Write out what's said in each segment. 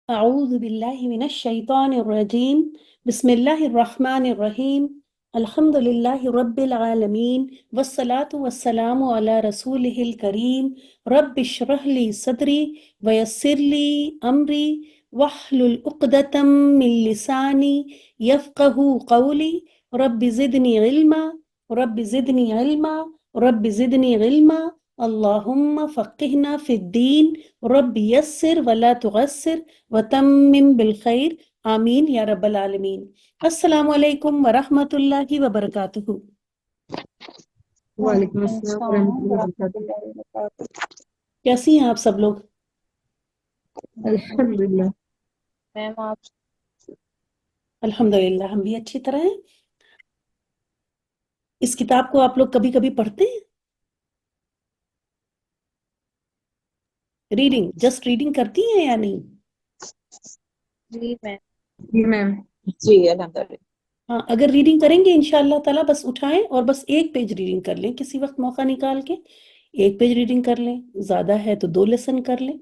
أعوذ بالله من الشيطان الرجيم بسم الله الرحمن الرحيم الحمد لله رب العالمين والصلاة والسلام على رسوله الكريم رب اشرح لي صدري ويسر لي أمري واحلل عقدة من لساني يفقه قولي رب زدني علما رب زدني علما رب زدني علما اللهم فقهنا في الدين رب يسر ولا تعسر وتمم بالخیر آمین یا رب العالمین۔ السلام علیکم ورحمۃ اللہ وبرکاتہ۔ وعلیکم السلام ورحمۃ اللہ وبرکاتہ۔ اللہ وبرکاتہ۔ کیسی ہیں آپ سب لوگ؟ الحمدللہ۔ میم آپ الحمدللہ ہم بھی اچھی طرح ہیں۔ اس کتاب کو آپ لوگ کبھی کبھی پڑھتے ہیں؟ ریڈنگ جسٹ ریڈنگ کرتی ہیں یا نہیں؟ جی میم جی میم۔ جی الحمدللہ۔ ہاں، اگر ریڈنگ کریں گے انشاءاللہ تعالیٰ بس اٹھائیں اور بس ایک پیج ریڈنگ کر لیں، کسی وقت موقع نکال کے ایک پیج ریڈنگ کر لیں، زیادہ ہے تو 2 لیسن کر لیں،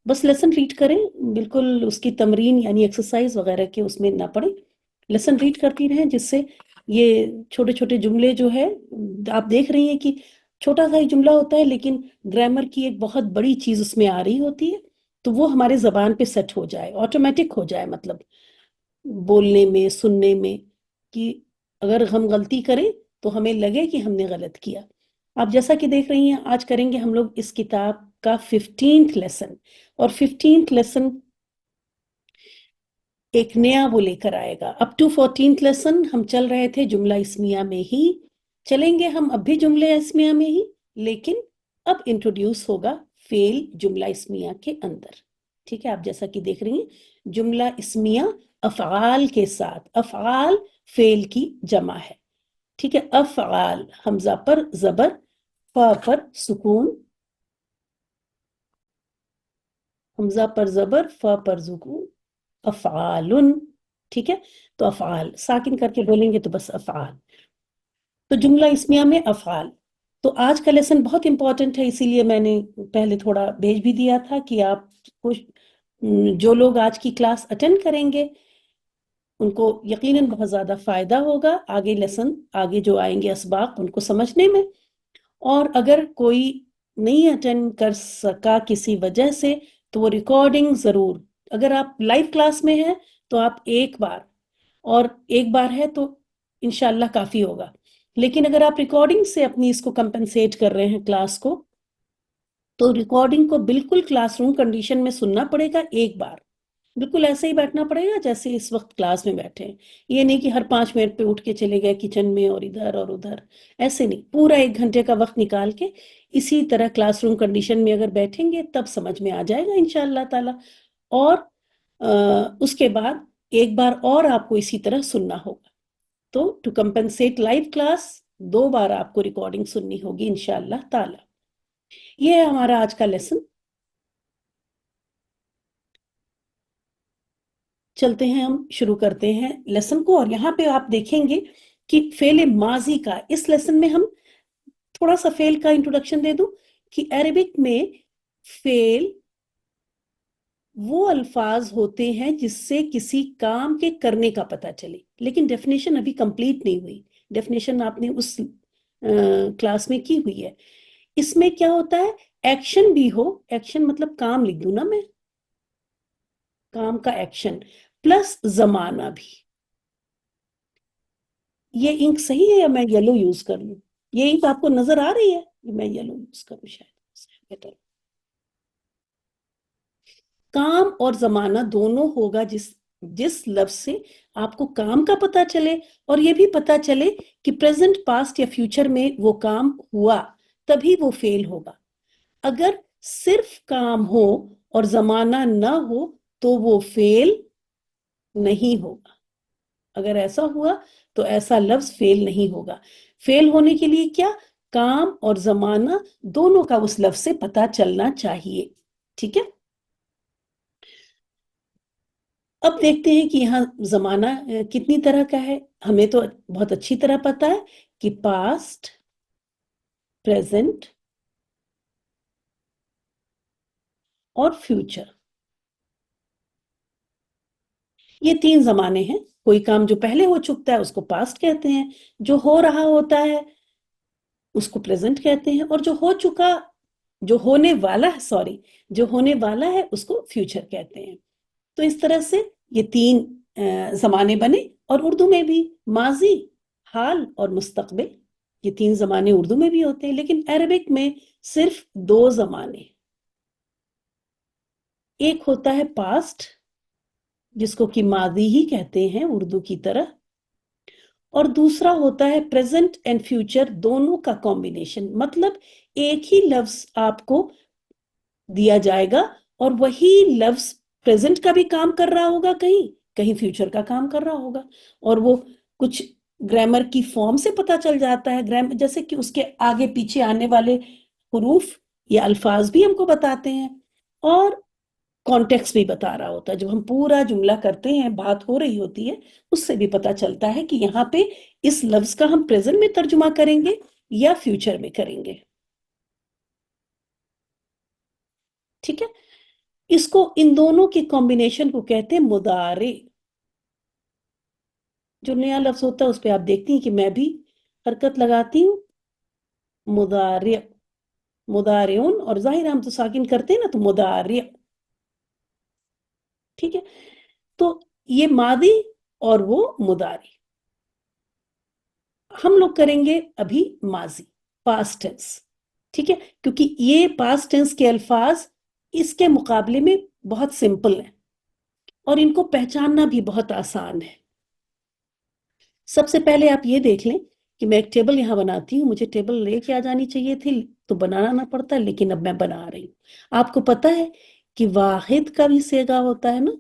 بس لیسن ریڈ کریں، بالکل اس کی تمرین یعنی ایکسرسائز وغیرہ کے اس میں نہ پڑیں، لیسن ریڈ کرتی رہیں، جس سے یہ چھوٹے چھوٹے جملے جو ہے آپ دیکھ رہی ہیں کہ چھوٹا سا ہی جملہ ہوتا ہے لیکن گرامر کی ایک بہت بڑی چیز اس میں آ رہی ہوتی ہے، تو وہ ہمارے زبان پہ سیٹ ہو جائے، آٹومیٹک ہو جائے، مطلب بولنے میں سننے میں، کہ اگر ہم غلطی کریں تو ہمیں لگے کہ ہم نے غلط کیا۔ آپ جیسا کہ دیکھ رہی ہیں آج کریں گے ہم لوگ اس کتاب کا 15th لیسن، اور 15th لیسن ایک نیا وہ لے کر آئے گا۔ اپ ٹو 14th لیسن ہم چل رہے تھے جملہ اسمیہ میں ہی، چلیں گے ہم اب بھی جملہ اسمیہ میں ہی، لیکن اب انٹروڈیوس ہوگا فعل جملہ اسمیہ کے اندر، ٹھیک ہے؟ آپ جیسا کہ دیکھ رہی ہیں جملہ اسمیہ افعال کے ساتھ، افعال فعل کی جمع ہے، ٹھیک ہے؟ افعال، حمزہ پر زبر، فا پر سکون، حمزہ پر زبر، فا پر سکون، افعال، ٹھیک ہے؟ تو افعال ساکن کر کے بولیں گے تو بس افعال، تو جملہ اسمیہ میں افعال۔ تو آج کا لیسن بہت امپورٹنٹ ہے، اسی لیے میں نے پہلے تھوڑا بھیج بھی دیا تھا کہ آپ کو جو لوگ آج کی کلاس اٹینڈ کریں گے ان کو یقیناً بہت زیادہ فائدہ ہوگا، آگے لیسن آگے جو آئیں گے اسباق ان کو سمجھنے میں، اور اگر کوئی نہیں اٹینڈ کر سکا کسی وجہ سے تو وہ ریکارڈنگ ضرور، اگر آپ لائیو کلاس میں ہیں تو آپ ایک بار، اور ایک بار ہے تو انشاءاللہ کافی ہوگا، لیکن اگر آپ ریکارڈنگ سے اپنی اس کو کمپنسیٹ کر رہے ہیں کلاس کو، تو ریکارڈنگ کو بالکل کلاس روم کنڈیشن میں سننا پڑے گا، ایک بار بالکل ایسے ہی بیٹھنا پڑے گا جیسے اس وقت کلاس میں بیٹھے ہیں، یہ نہیں کہ ہر 5 منٹ پہ اٹھ کے چلے گئے کچن میں اور ادھر اور ادھر، ایسے نہیں، پورا 1 گھنٹے کا وقت نکال کے اسی طرح کلاس روم کنڈیشن میں اگر بیٹھیں گے تب سمجھ میں آ جائے گا انشاءاللہ تعالی، اور اس کے بعد ایک بار اور آپ کو اسی طرح سننا ہوگا، تو ٹو کمپنسیٹ لائیو کلاس 2 بار آپ کو ریکارڈنگ سننی ہوگی انشاءاللہ تعالی۔ یہ ہے ہمارا آج کا لیسن، چلتے ہیں ہم شروع کرتے ہیں لیسن کو، اور یہاں پہ آپ دیکھیں گے کہ فعل ماضی کا اس لیسن میں ہم تھوڑا سا فعل کا انٹروڈکشن دے دوں کہ عربک میں فعل وہ الفاظ ہوتے ہیں جس سے کسی کام کے کرنے کا پتہ چلے، لیکن ڈیفینیشن ابھی کمپلیٹ نہیں ہوئی، ڈیفینیشن آپ نے اس کلاس میں کی ہوئی ہے۔ اس میں کیا ہوتا ہے، ایکشن بھی ہو، ایکشن مطلب کام لکھ دوں نا میں، کام کا ایکشن پلس زمانہ بھی۔ یہ انک صحیح ہے یا میں یلو یوز کر لوں؟ یہ انک آپ کو نظر آ رہی ہے؟ میں یلو یوز کروں شاید بہتر۔ کام اور زمانہ دونوں ہوگا جس لفظ سے آپ کو کام کا پتہ چلے اور یہ بھی پتہ چلے کہ پریزنٹ، پاسٹ یا فیوچر میں وہ کام ہوا، تبھی وہ فعل ہوگا۔ اگر صرف کام ہو اور زمانہ نہ ہو تو وہ فعل نہیں ہوگا، اگر ایسا ہوا تو ایسا لفظ فعل نہیں ہوگا۔ فعل ہونے کے لیے کیا، کام اور زمانہ دونوں کا اس لفظ سے پتہ چلنا چاہیے، ٹھیک ہے؟ اب دیکھتے ہیں کہ یہاں زمانہ کتنی طرح کا ہے، ہمیں تو بہت اچھی طرح پتہ ہے کہ پاسٹ، پریزنٹ اور فیوچر، یہ 3 زمانے ہیں. کوئی کام جو پہلے ہو چکتا ہے اس کو پاسٹ کہتے ہیں، جو ہو رہا ہوتا ہے اس کو پریزنٹ کہتے ہیں، اور جو ہو چکا، جو ہونے والا ہے، جو ہونے والا ہے اس کو فیوچر کہتے ہیں. تو اس طرح سے یہ 3 زمانے بنے. اور اردو میں بھی ماضی، حال اور مستقبل، یہ 3 زمانے اردو میں بھی ہوتے ہیں، لیکن عربک میں صرف 2 زمانے. ایک ہوتا ہے پاسٹ، جس کو کہ ماضی ہی کہتے ہیں اردو کی طرح، اور دوسرا ہوتا ہے پریزنٹ اینڈ فیوچر، دونوں کا کمبینیشن. مطلب ایک ہی لفظ آپ کو دیا جائے گا اور وہی لفظ پریزنٹ کا بھی کام کر رہا ہوگا، کہیں فیوچر کا کام کر رہا ہوگا. اور وہ کچھ گرامر کی فارم سے پتہ چل جاتا ہے، جیسے کہ اس کے آگے پیچھے آنے والے حروف یا الفاظ بھی ہم کو بتاتے ہیں، اور کانٹیکس بھی بتا رہا ہوتا ہے. جب ہم پورا جملہ کرتے ہیں، بات ہو رہی ہوتی ہے، اس سے بھی پتہ چلتا ہے کہ یہاں پہ اس لفظ کا ہم پریزنٹ میں ترجمہ کریں گے یا فیوچر میں کریں گے. ٹھیک ہے، اس کو، ان دونوں کی کمبینیشن کو کہتے ہیں مضارع. جو نیا لفظ ہوتا ہے اس پہ آپ دیکھتی ہیں کہ میں بھی حرکت لگاتی ہوں، مضارع، مضارعون، اور ظاہر ہم تو ساکن کرتے ہیں نا، تو مضارع. ٹھیک ہے، تو یہ ماضی اور وہ مضارع. ہم لوگ کریں گے ابھی ماضی، پاسٹ ٹینس. ٹھیک ہے، کیونکہ یہ پاسٹ ٹینس کے الفاظ اس کے مقابلے میں بہت سمپل ہیں اور ان کو پہچاننا بھی بہت آسان ہے. سب سے پہلے آپ یہ دیکھ لیں کہ میں ایک ٹیبل یہاں بناتی ہوں. مجھے ٹیبل لے کے آ جانی چاہیے تھی تو بنانا نہ پڑتا، لیکن اب میں بنا رہی ہوں. آپ کو پتا ہے کہ واحد کا بھی صیغہ ہوتا ہے نا،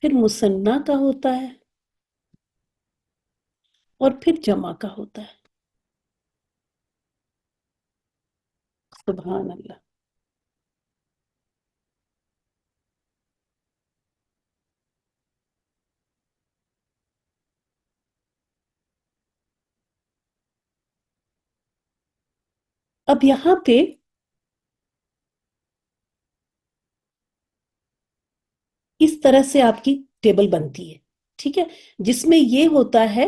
پھر مثنیٰ کا ہوتا ہے، اور پھر جمع کا ہوتا ہے. سبحان اللہ. اب یہاں پہ اس طرح سے آپ کی ٹیبل بنتی ہے. ٹھیک ہے، جس میں یہ ہوتا ہے،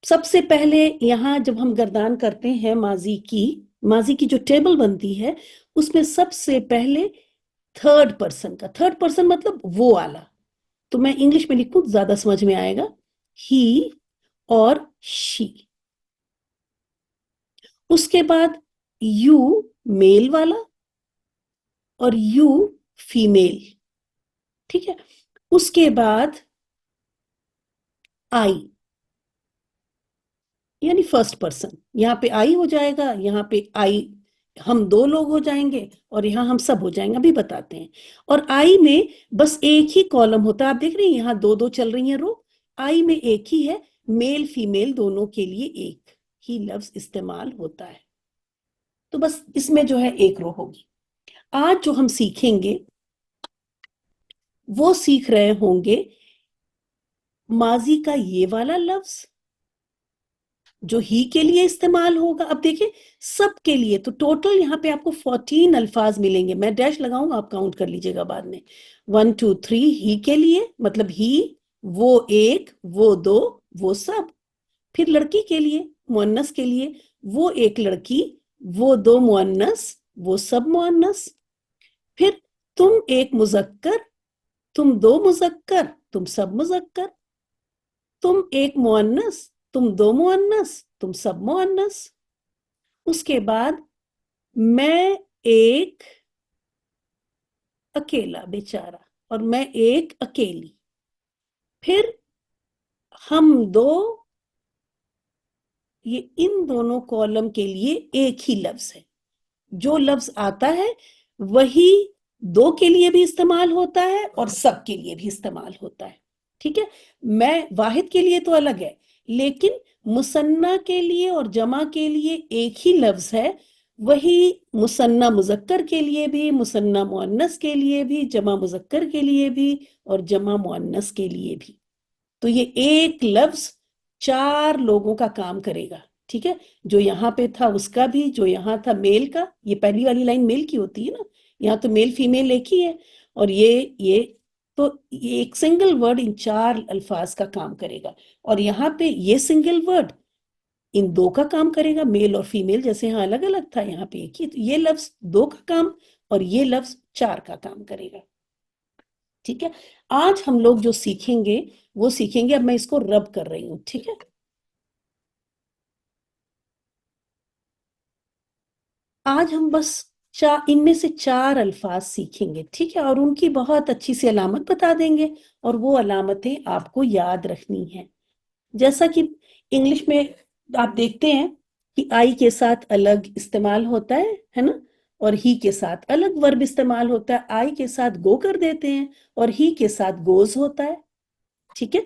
سب سے پہلے یہاں جب ہم گردان کرتے ہیں ماضی کی جو ٹیبل بنتی ہے، اس میں سب سے پہلے تھرڈ پرسن مطلب وہ والا. تو میں انگلش میں لکھوں زیادہ سمجھ میں آئے گا، ہی اور شی. اس کے بعد یو میل والا اور یو فیمیل. ٹھیک ہے، اس کے بعد آئی، یعنی فرسٹ پرسن. یہاں پہ آئی ہو جائے گا، یہاں پہ آئی ہم 2 لوگ ہو جائیں گے، اور یہاں ہم سب ہو جائیں گے، ابھی بتاتے ہیں. اور آئی میں بس ایک ہی کالم ہوتا ہے. آپ دیکھ رہے ہیں یہاں 2 چل رہی ہیں رو. آئی میں ایک ہی ہے، میل فیمیل دونوں کے لیے ایک ہی لفظ استعمال ہوتا ہے. تو بس اس میں جو ہے ایک رو ہوگی. آج جو ہم سیکھیں گے وہ سیکھ رہے ہوں گے ماضی کا یہ والا لفظ جو ہی کے لیے استعمال ہوگا. اب دیکھیں سب کے لیے تو ٹوٹل یہاں پہ آپ کو 14 الفاظ ملیں گے. میں ڈیش لگاؤں گا، آپ کاؤنٹ کر لیجئے گا بعد میں. 1 2 3 ہی کے لیے، مطلب ہی، وہ ایک، وہ 2، وہ سب. پھر لڑکی کے لیے، مؤنث کے لیے، وہ ایک لڑکی، وہ 2 مؤنث، وہ سب مؤنث. پھر تم ایک مذکر، تم 2 مذکر، تم سب مذکر. تم ایک مؤنث، تم 2 مؤنث، تم سب مؤنث. اس کے بعد میں ایک اکیلا بیچارہ، اور میں ایک اکیلی. پھر ہم 2، یہ ان دونوں کالم کے لیے ایک ہی لفظ ہے. جو لفظ آتا ہے وہی 2 کے لیے بھی استعمال ہوتا ہے اور سب کے لیے بھی استعمال ہوتا ہے. ٹھیک ہے، میں واحد کے لیے تو الگ ہے، لیکن مثنیٰ کے لیے اور جمع کے لیے ایک ہی لفظ ہے. وہی مثنیٰ مذکر کے لیے بھی، مثنیٰ مؤنث کے لیے بھی، جمع مذکر کے لیے بھی، اور جمع مؤنث کے لیے بھی. تو یہ ایک لفظ 4 لوگوں کا کام کرے گا. ٹھیک ہے، جو یہاں پہ تھا اس کا بھی، جو یہاں تھا میل کا، یہ پہلی والی لائن میل کی ہوتی ہے نا، یہاں تو میل فیمیل ایک ہی ہے، اور یہ تو یہ ایک سنگل ورڈ ان 4 الفاظ کا کام کرے گا، اور یہاں پہ یہ سنگل ورڈ ان 2 کا کام کرے گا، میل اور فیمیل، جیسے یہاں الگ الگ تھا یہاں پہ ایک ہی، تو یہ لفظ 2 کا کام اور یہ لفظ 4 کا کام کرے گا. ٹھیک ہے، آج ہم لوگ جو سیکھیں گے وہ سیکھیں گے، اب میں اس کو رب کر رہی ہوں. ٹھیک ہے، آج ہم بس ان میں سے 4 الفاظ سیکھیں گے. ٹھیک ہے، اور ان کی بہت اچھی سی علامت بتا دیں گے، اور وہ علامتیں آپ کو یاد رکھنی ہیں. جیسا کہ انگلش میں آپ دیکھتے ہیں کہ آئی کے ساتھ الگ استعمال ہوتا ہے نا، اور ہی کے ساتھ الگ ورب استعمال ہوتا ہے. آئی کے ساتھ گو کر دیتے ہیں اور ہی کے ساتھ گوز ہوتا ہے. ٹھیک ہے،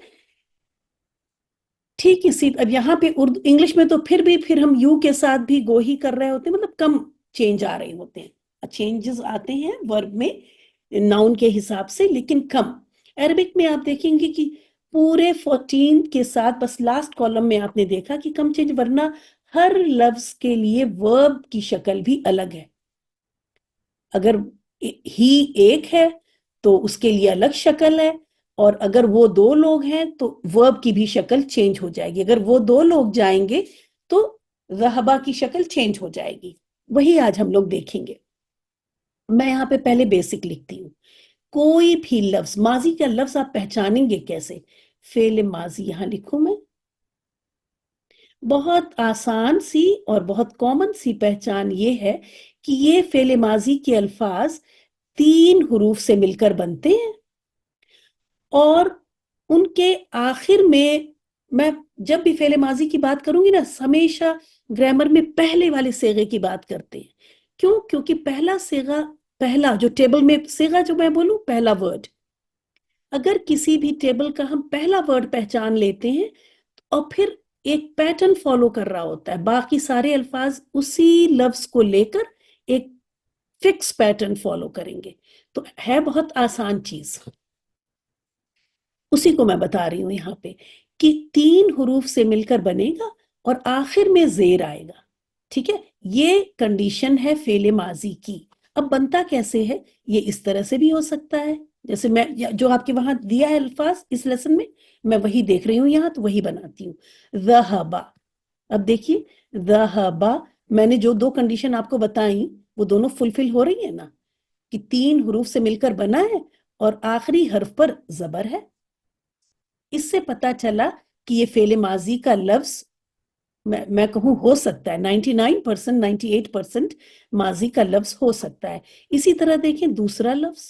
ٹھیک اسی اب یہاں پہ اردو انگلش میں تو پھر ہم یو کے ساتھ بھی گو ہی کر رہے ہوتے ہیں، مطلب کم چینج آ رہے ہوتے ہیں، چینجز آتے ہیں ورب میں ناؤن کے حساب سے، لیکن کم. عربک میں آپ دیکھیں گے کہ پورے 14 کے ساتھ بس لاسٹ کالم میں آپ نے دیکھا کہ کم چینج، ورنہ ہر لفظ کے لیے ورب کی شکل بھی الگ ہے. اگر ہی ایک ہے تو اس کے لیے الگ شکل ہے، اور اگر وہ 2 لوگ ہیں تو ورب کی بھی شکل چینج ہو جائے گی. اگر وہ 2 لوگ جائیں گے تو ذہبا کی شکل چینج ہو جائے گی. وہی آج ہم لوگ دیکھیں گے. میں یہاں پہ پہلے بیسک لکھتی ہوں. کوئی بھی لفظ، ماضی کا لفظ آپ پہچانیں گے کیسے؟ فعل ماضی یہاں لکھوں میں. بہت آسان سی اور بہت کامن سی پہچان یہ ہے کہ یہ فعل ماضی کے الفاظ 3 حروف سے مل کر بنتے ہیں، اور ان کے آخر میں جب بھی فعل ماضی کی بات کروں گی نا، ہمیشہ گرامر میں پہلے والے صیغے کی بات کرتے ہیں. کیوں؟ کیونکہ پہلا صیغہ، پہلا جو ٹیبل میں صیغہ جو میں بولوں پہلا ورڈ، اگر کسی بھی ٹیبل کا ہم پہلا ورڈ پہچان لیتے ہیں اور پھر ایک پیٹرن فالو کر رہا ہوتا ہے، باقی سارے الفاظ اسی لفظ کو لے کر ایک فکس پیٹرن فالو کریں گے. تو ہے بہت آسان چیز، اسی کو میں بتا رہی ہوں یہاں پہ کہ 3 حروف سے مل کر بنے گا اور آخر میں زیر آئے گا. ٹھیک ہے، یہ کنڈیشن ہے فعل ماضی کی. اب بنتا کیسے ہے؟ یہ اس طرح سے بھی ہو سکتا ہے، جیسے میں جو آپ کے وہاں دیا ہے الفاظ اس لیسن میں وہی دیکھ رہی ہوں یہاں، تو وہی بناتی ہوں. ذہبا، اب دیکھیے ذہبا، میں نے جو 2 کنڈیشن آپ کو بتائیں وہ دونوں فلفل ہو رہی ہیں نا، کہ 3 حروف سے مل کر بنا ہے اور آخری حرف پر زبر ہے. اس سے پتا چلا کہ یہ فعل ماضی کا لفظ میں کہوں ہو سکتا ہے 99%، 98% ماضی کا لفظ ہو سکتا ہے. اسی طرح دیکھیں دوسرا لفظ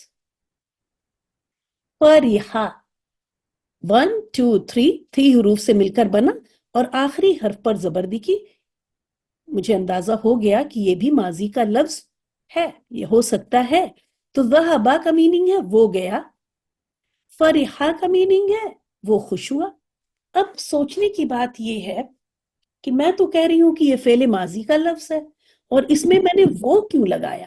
فریحہ، 1 2 3 حروف سے مل کر بنا اور آخری حرف پر زبر دی. مجھے اندازہ ہو گیا کہ یہ بھی ماضی کا لفظ ہے، یہ ہو سکتا ہے. تو ذہبا کا میننگ ہے وہ گیا، فریحہ کا میننگ ہے وہ خوش ہوا. اب سوچنے کی بات یہ ہے کہ میں تو کہہ رہی ہوں کہ یہ فعل ماضی کا لفظ ہے، اور اس میں نے وہ کیوں لگایا؟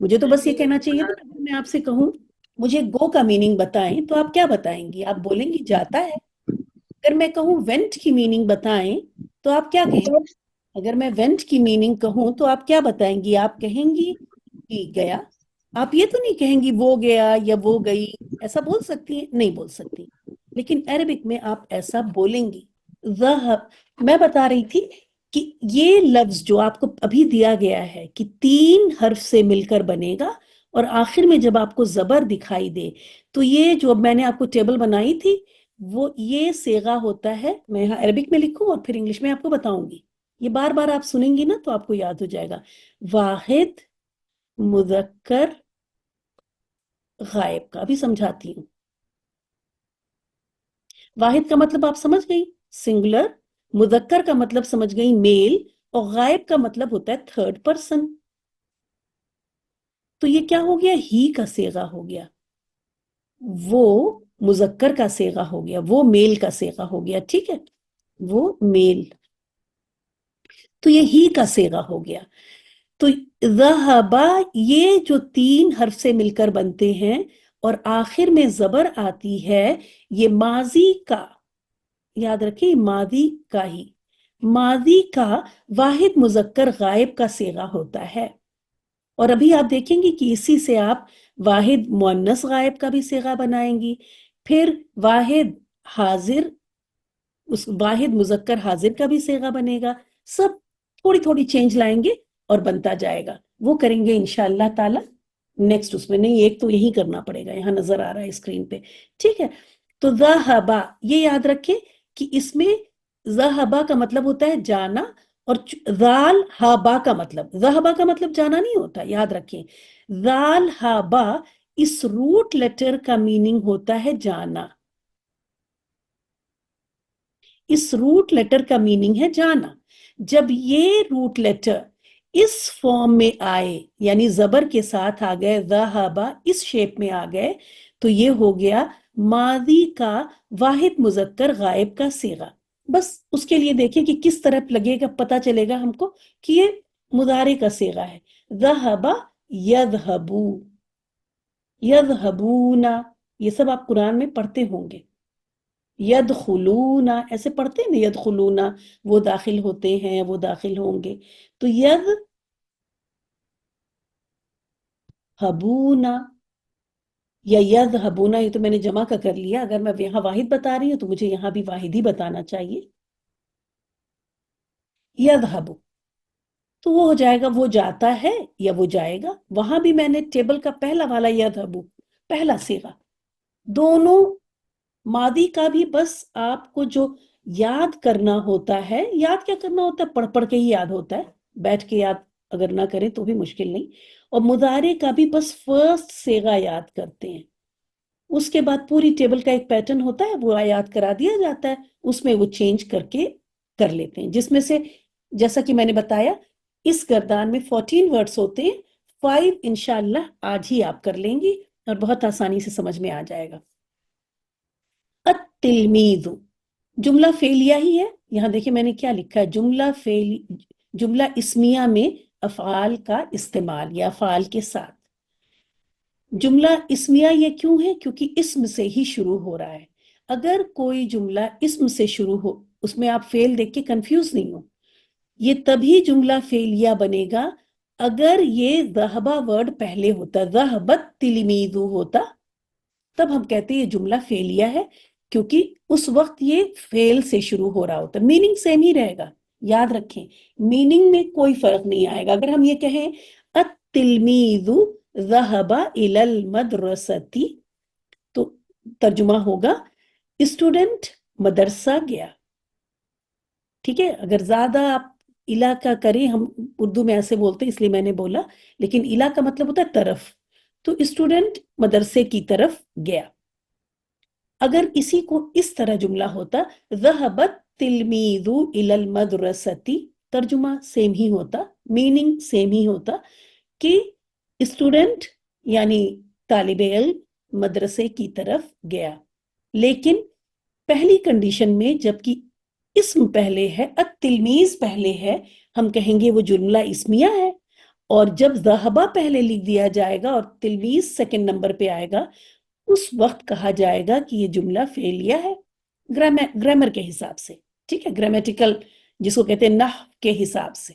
مجھے تو بس یہ کہنا چاہیے تھا. اگر میں آپ سے کہوں مجھے گو کا میننگ بتائیں تو آپ کیا بتائیں گی؟ آپ بولیں گی جاتا ہے. اگر میں کہوں وینٹ کی میننگ بتائیں تو آپ کیا کہیں گے؟ اگر میں وینٹ کی میننگ کہوں تو آپ کیا بتائیں گی؟ آپ کہیں گی کہ گیا. آپ یہ تو نہیں کہیں گی وہ گیا یا وہ گئی. ایسا بول سکتی ہیں؟ نہیں بول سکتی. لیکن عربک میں آپ ایسا بولیں گی. میں بتا رہی تھی کہ یہ لفظ جو آپ کو ابھی دیا گیا ہے کہ 3 حرف سے مل کر بنے گا اور آخر میں جب آپ کو زبر دکھائی دے تو یہ جو اب میں نے آپ کو ٹیبل بنائی تھی وہ یہ صیغہ ہوتا ہے. میں یہاں عربک میں لکھوں اور پھر انگلش میں آپ کو بتاؤں گی. یہ بار بار آپ سنیں گی نا تو آپ کو یاد ہو جائے گا. واحد مذکر غائب کا بھی سمجھاتی ہوں. واحد کا مطلب آپ سمجھ گئی، سنگولر. مذکر کا مطلب سمجھ گئی، میل. اور غائب کا مطلب ہوتا ہے 3rd پرسن. تو یہ کیا ہو گیا؟ ہی کا صیغہ ہو گیا، وہ مذکر کا صیغہ ہو گیا، وہ میل کا صیغہ ہو گیا. ٹھیک ہے، وہ میل. تو یہ ہی کا صیغہ ہو گیا. تو ذہبا یہ جو 3 حرف سے مل کر بنتے ہیں اور آخر میں زبر آتی ہے، یہ ماضی کا، یاد رکھیں ماضی کا ہی، ماضی کا واحد مذکر غائب کا صیغہ ہوتا ہے. اور ابھی آپ دیکھیں گے کہ اسی سے آپ واحد مؤنث غائب کا بھی صیغہ بنائیں گی، پھر واحد حاضر، اس واحد مذکر حاضر کا بھی صیغہ بنے گا، سب تھوڑی تھوڑی چینج لائیں گے اور بنتا جائے گا، وہ کریں گے انشاءاللہ تعالی نیکسٹ اس میں، نہیں ایک تو یہی کرنا پڑے گا، یہاں نظر آ رہا ہے اسکرین پہ، ٹھیک ہے۔ تو ذہبا، یہ یاد رکھیں کہ اس میں ذہبا کا مطلب ہوتا ہے جانا، اور ذال ہابا کا مطلب، ذہبا کا مطلب جانا نہیں ہوتا، یاد رکھیں ذال ہابا اس روٹ لیٹر کا میننگ ہوتا ہے جانا، اس روٹ لیٹر کا میننگ ہے جانا۔ جب یہ روٹ لیٹر اس فارم میں آئے، یعنی زبر کے ساتھ آ گئے، ذہبا اس شیپ میں آ گئے، تو یہ ہو گیا ماضی کا واحد مذکر غائب کا صیغہ۔ بس اس کے لیے دیکھیں کہ کس طرح لگے گا، پتہ چلے گا ہم کو کہ یہ مضارع کا صیغہ ہے۔ ذہبا یذہبو، یذہبون، یہ سب آپ قرآن میں پڑھتے ہوں گے۔ یدخلون، ایسے پڑھتے ہیں نا، یدخلون وہ داخل ہوتے ہیں، وہ داخل ہوں گے، تو یذہبون یا یذہبون، یہ تو میں نے جمع کا کر لیا، اگر میں یہاں واحد بتا رہی ہوں تو مجھے یہاں بھی واحد ہی بتانا چاہیے۔ یذہب، تو وہ ہو جائے گا وہ جاتا ہے یا وہ جائے گا، وہاں بھی میں نے ٹیبل کا پہلا والا یذہب پہلا صیغہ، دونوں ماضی کا بھی بس آپ کو جو یاد کرنا ہوتا ہے، یاد کیا کرنا ہوتا ہے، پڑھ پڑھ کے ہی یاد ہوتا ہے، بیٹھ کے یاد اگر نہ کریں تو بھی مشکل نہیں، اور مضارع کا بھی بس فرسٹ صیغہ یاد کرتے ہیں، اس کے بعد پوری ٹیبل کا ایک پیٹرن ہوتا ہے وہ یاد کرا دیا جاتا ہے، اس میں وہ چینج کر کے کر لیتے ہیں، جس میں سے جیسا کہ میں نے بتایا اس گردان میں 14 ورڈز ہوتے ہیں، 5 انشاءاللہ آج ہی آپ کر لیں گی اور بہت آسانی سے سمجھ میں آ جائے گا۔ التلمیذ جملہ فعلیہ ہی ہے، یہاں دیکھیں میں نے کیا لکھا ہے، جملہ اسمیہ میں افعال کا استعمال یا افعال کے ساتھ۔ جملہ اسمیہ یہ کیوں ہے؟ کیونکہ اسم سے ہی شروع ہو رہا ہے، اگر کوئی جملہ اسم سے شروع ہو، اس میں آپ فعل دیکھ کے کنفیوز نہیں ہو، یہ تبھی جملہ فعلیہ بنے گا اگر یہ ذہبہ ورڈ پہلے ہوتا، ذہبت تلمیذ ہوتا، تب ہم کہتے ہیں یہ جملہ فعلیہ ہے، کیونکہ اس وقت یہ فعل سے شروع ہو رہا ہوتا، میننگ سیم ہی رہے گا، یاد رکھیں میننگ میں کوئی فرق نہیں آئے گا۔ اگر ہم یہ کہیں التلمیذ ذہب الی المدرسۃ، تو ترجمہ ہوگا اسٹوڈنٹ مدرسہ گیا، ٹھیک ہے۔ اگر زیادہ آپ الا کا کریں، ہم اردو میں ایسے بولتے ہیں اس لیے میں نے بولا، لیکن الا کا مطلب ہوتا ہے طرف، تو اسٹوڈنٹ مدرسے کی طرف گیا۔ اگر اسی کو اس طرح جملہ ہوتا ذہبت تلمیذ الی المدرسۃ، ترجمہ سیم ہی ہوتا، میننگ سیم ہی ہوتا کہ اسٹوڈنٹ یعنی طالب علم مدرسے کی طرف گیا، لیکن پہلی کنڈیشن میں جبکہ اسم پہلے ہے، التلمیذ پہلے ہے، ہم کہیں گے وہ جملہ اسمیہ ہے، اور جب ذہبہ پہلے لکھ دیا جائے گا اور تلمیذ سیکنڈ نمبر پہ آئے گا، اس وقت کہا جائے گا کہ یہ جملہ فعلیہ ہے، گرامر کے حساب سے، ٹھیک ہے، گرامیٹیکل جس کو کہتے ہیں نحو کے حساب سے۔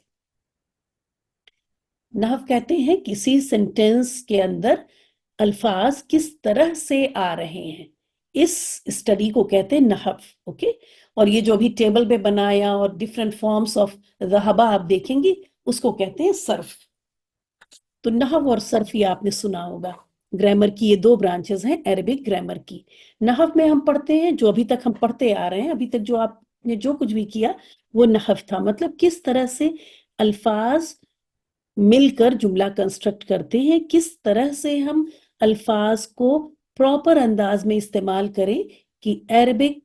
نحو کہتے ہیں کسی سینٹینس کے اندر الفاظ کس طرح سے آ رہے ہیں، اس اسٹڈی کو کہتے ہیں نحو، اوکے۔ اور یہ جو بھی ٹیبل پہ بنایا اور ڈیفرنٹ فارمز آف ذہبہ آپ دیکھیں گی، اس کو کہتے ہیں صرف۔ تو نحو اور صرف یہ آپ نے سنا ہوگا، گرامر کی یہ دو برانچز ہیں عربک گرامر کی۔ نحو میں ہم پڑھتے ہیں جو ابھی تک ہم پڑھتے آ رہے ہیں، ابھی تک جو آپ نے جو کچھ بھی کیا وہ نحو تھا، مطلب کس طرح سے الفاظ مل کر جملہ کنسٹرکٹ کرتے ہیں، کس طرح سے ہم الفاظ کو پراپر انداز میں استعمال کریں کہ عربک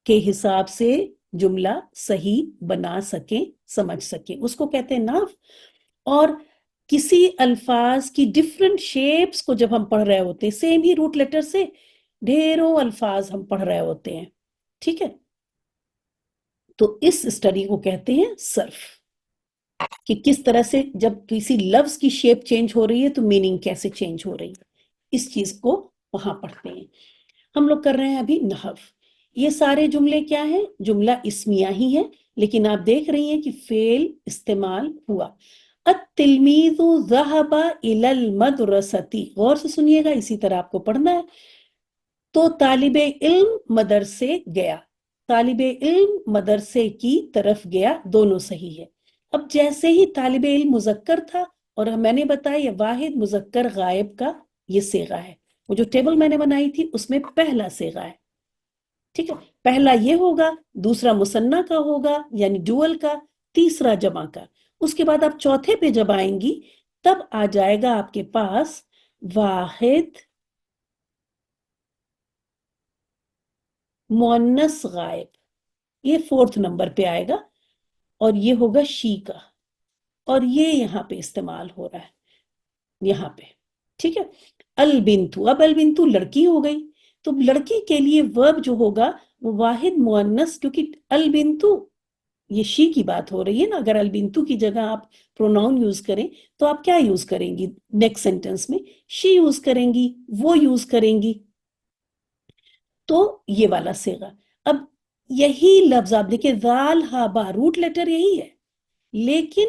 کے حساب سے جملہ صحیح بنا سکیں، سمجھ سکیں، اس کو کہتے ہیں نحو۔ اور کسی الفاظ کی ڈیفرنٹ شیپس کو جب ہم پڑھ رہے ہوتے ہیں، سیم ہی روٹ لیٹر سے ڈھیروں الفاظ ہم پڑھ رہے ہوتے ہیں، ٹھیک ہے، تو اس اسٹڈی کو کہتے ہیں صرف، کہ کس طرح سے جب کسی لفظ کی شیپ چینج ہو رہی ہے تو میننگ کیسے چینج ہو رہی ہے، اس چیز کو وہاں پڑھتے ہیں۔ ہم لوگ کر رہے ہیں ابھی نحو۔ یہ سارے جملے کیا ہیں؟ جملہ اسمیہ ہی ہے، لیکن آپ دیکھ رہی ہیں کہ فعل استعمال ہوا۔ التلمیذ ذهب الى المدرسة، غور سے سنیے گا، اسی طرح آپ کو پڑھنا ہے. تو طالب علم مدرسے گیا، طالب علم مدرسے کی طرف گیا، دونوں صحیح ہے. اب جیسے ہی طالب علم مذکر تھا، اور میں نے بتایا یہ واحد مذکر غائب کا یہ صیغہ ہے. وہ جو ٹیبل میں نے بنائی تھی اس میں پہلا صیغہ ہے. ٹھیک ہے، پہلا یہ ہوگا، دوسرا مثنیٰ کا ہوگا یعنی ڈوئل کا، تیسرا جمع کا. اس کے بعد آپ چوتھے پہ جب آئیں گی تب آ جائے گا آپ کے پاس واحد مؤنث غائب، یہ 4 نمبر پہ آئے گا، اور یہ ہوگا شی کا، اور یہ یہاں پہ استعمال ہو رہا ہے یہاں پہ. ٹھیک ہے، البنتو، اب البنتو لڑکی ہو گئی، تو لڑکی کے لیے ورب جو ہوگا وہ واحد مؤنث، کیونکہ البنتو یہ شی کی بات ہو رہی ہے نا. اگر البنتو کی جگہ آپ پروناؤن یوز کریں تو آپ کیا یوز کریں گی؟ نیکسٹ سینٹنس میں شی یوز کریں گی، وہ یوز کریں گی. تو یہ والا صیغہ. اب یہی لفظ آپ دیکھیں، ذال ہا با، روٹ لیٹر یہی ہے، لیکن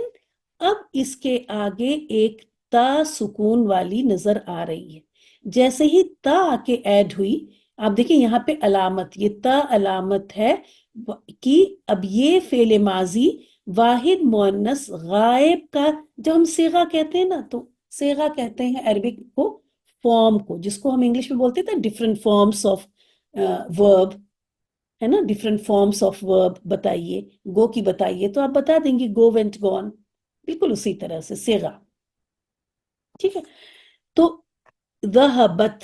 اب اس کے آگے ایک تا سکون والی نظر آ رہی ہے. جیسے ہی تا آ کے ایڈ ہوئی، آپ دیکھیں یہاں پہ علامت، یہ تا علامت ہے کہ اب یہ فعل ماضی واحد مؤنث غائب کا، جب ہم صیغہ کہتے ہیں نا تو صیغہ کہتے ہیں عربک کو فارم کو، جس کو ہم انگلش میں بولتے تھے ڈفرینٹ فارمس آف ورب، ہے نا، ڈفرینٹ فارمس آف ورب بتائیے، گو کی بتائیے تو آپ بتا دیں گے گو، وینٹ، گون، بالکل اسی طرح سے صیغہ. ٹھیک ہے، تو ذہبت،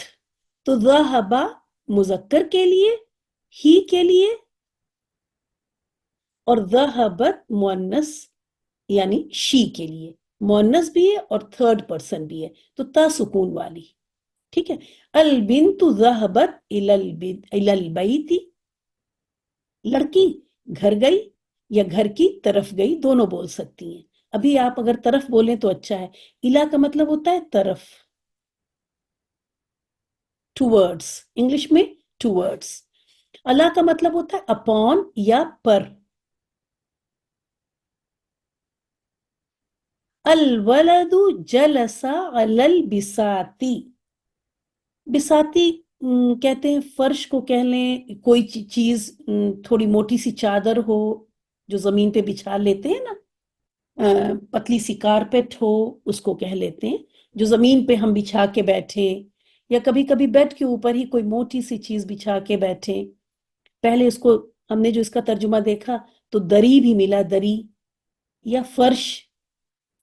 تو ذہبا مذکر کے لیے، ہی کے لیے، اور ذہبت مؤنث یعنی شی کے لیے، مؤنث بھی ہے اور تھرڈ پرسن بھی ہے، تو تا سکون والی. ٹھیک ہے، البنت ذہبت الی البیت، لڑکی گھر گئی یا گھر کی طرف گئی، دونوں بول سکتی ہیں. ابھی آپ اگر طرف بولیں تو اچھا ہے، الا کا مطلب ہوتا ہے طرف، ٹوورڈز، انگلش میں ٹوورڈز. اللہ کا مطلب ہوتا ہے اپون یا پر. الولد جلس علی البساتی، بساتی کہتے ہیں فرش کو کہہ لیں، کوئی چیز تھوڑی موٹی سی چادر ہو جو زمین پہ بچھا لیتے ہیں نا، پتلی سی کارپیٹ ہو اس کو کہہ لیتے ہیں، جو زمین پہ ہم بچھا کے بیٹھیں، یا کبھی کبھی بیڈ کے اوپر ہی کوئی موٹی سی چیز بچھا کے بیٹھیں. پہلے اس کو ہم نے جو اس کا ترجمہ دیکھا تو دری بھی ملا، دری یا فرش.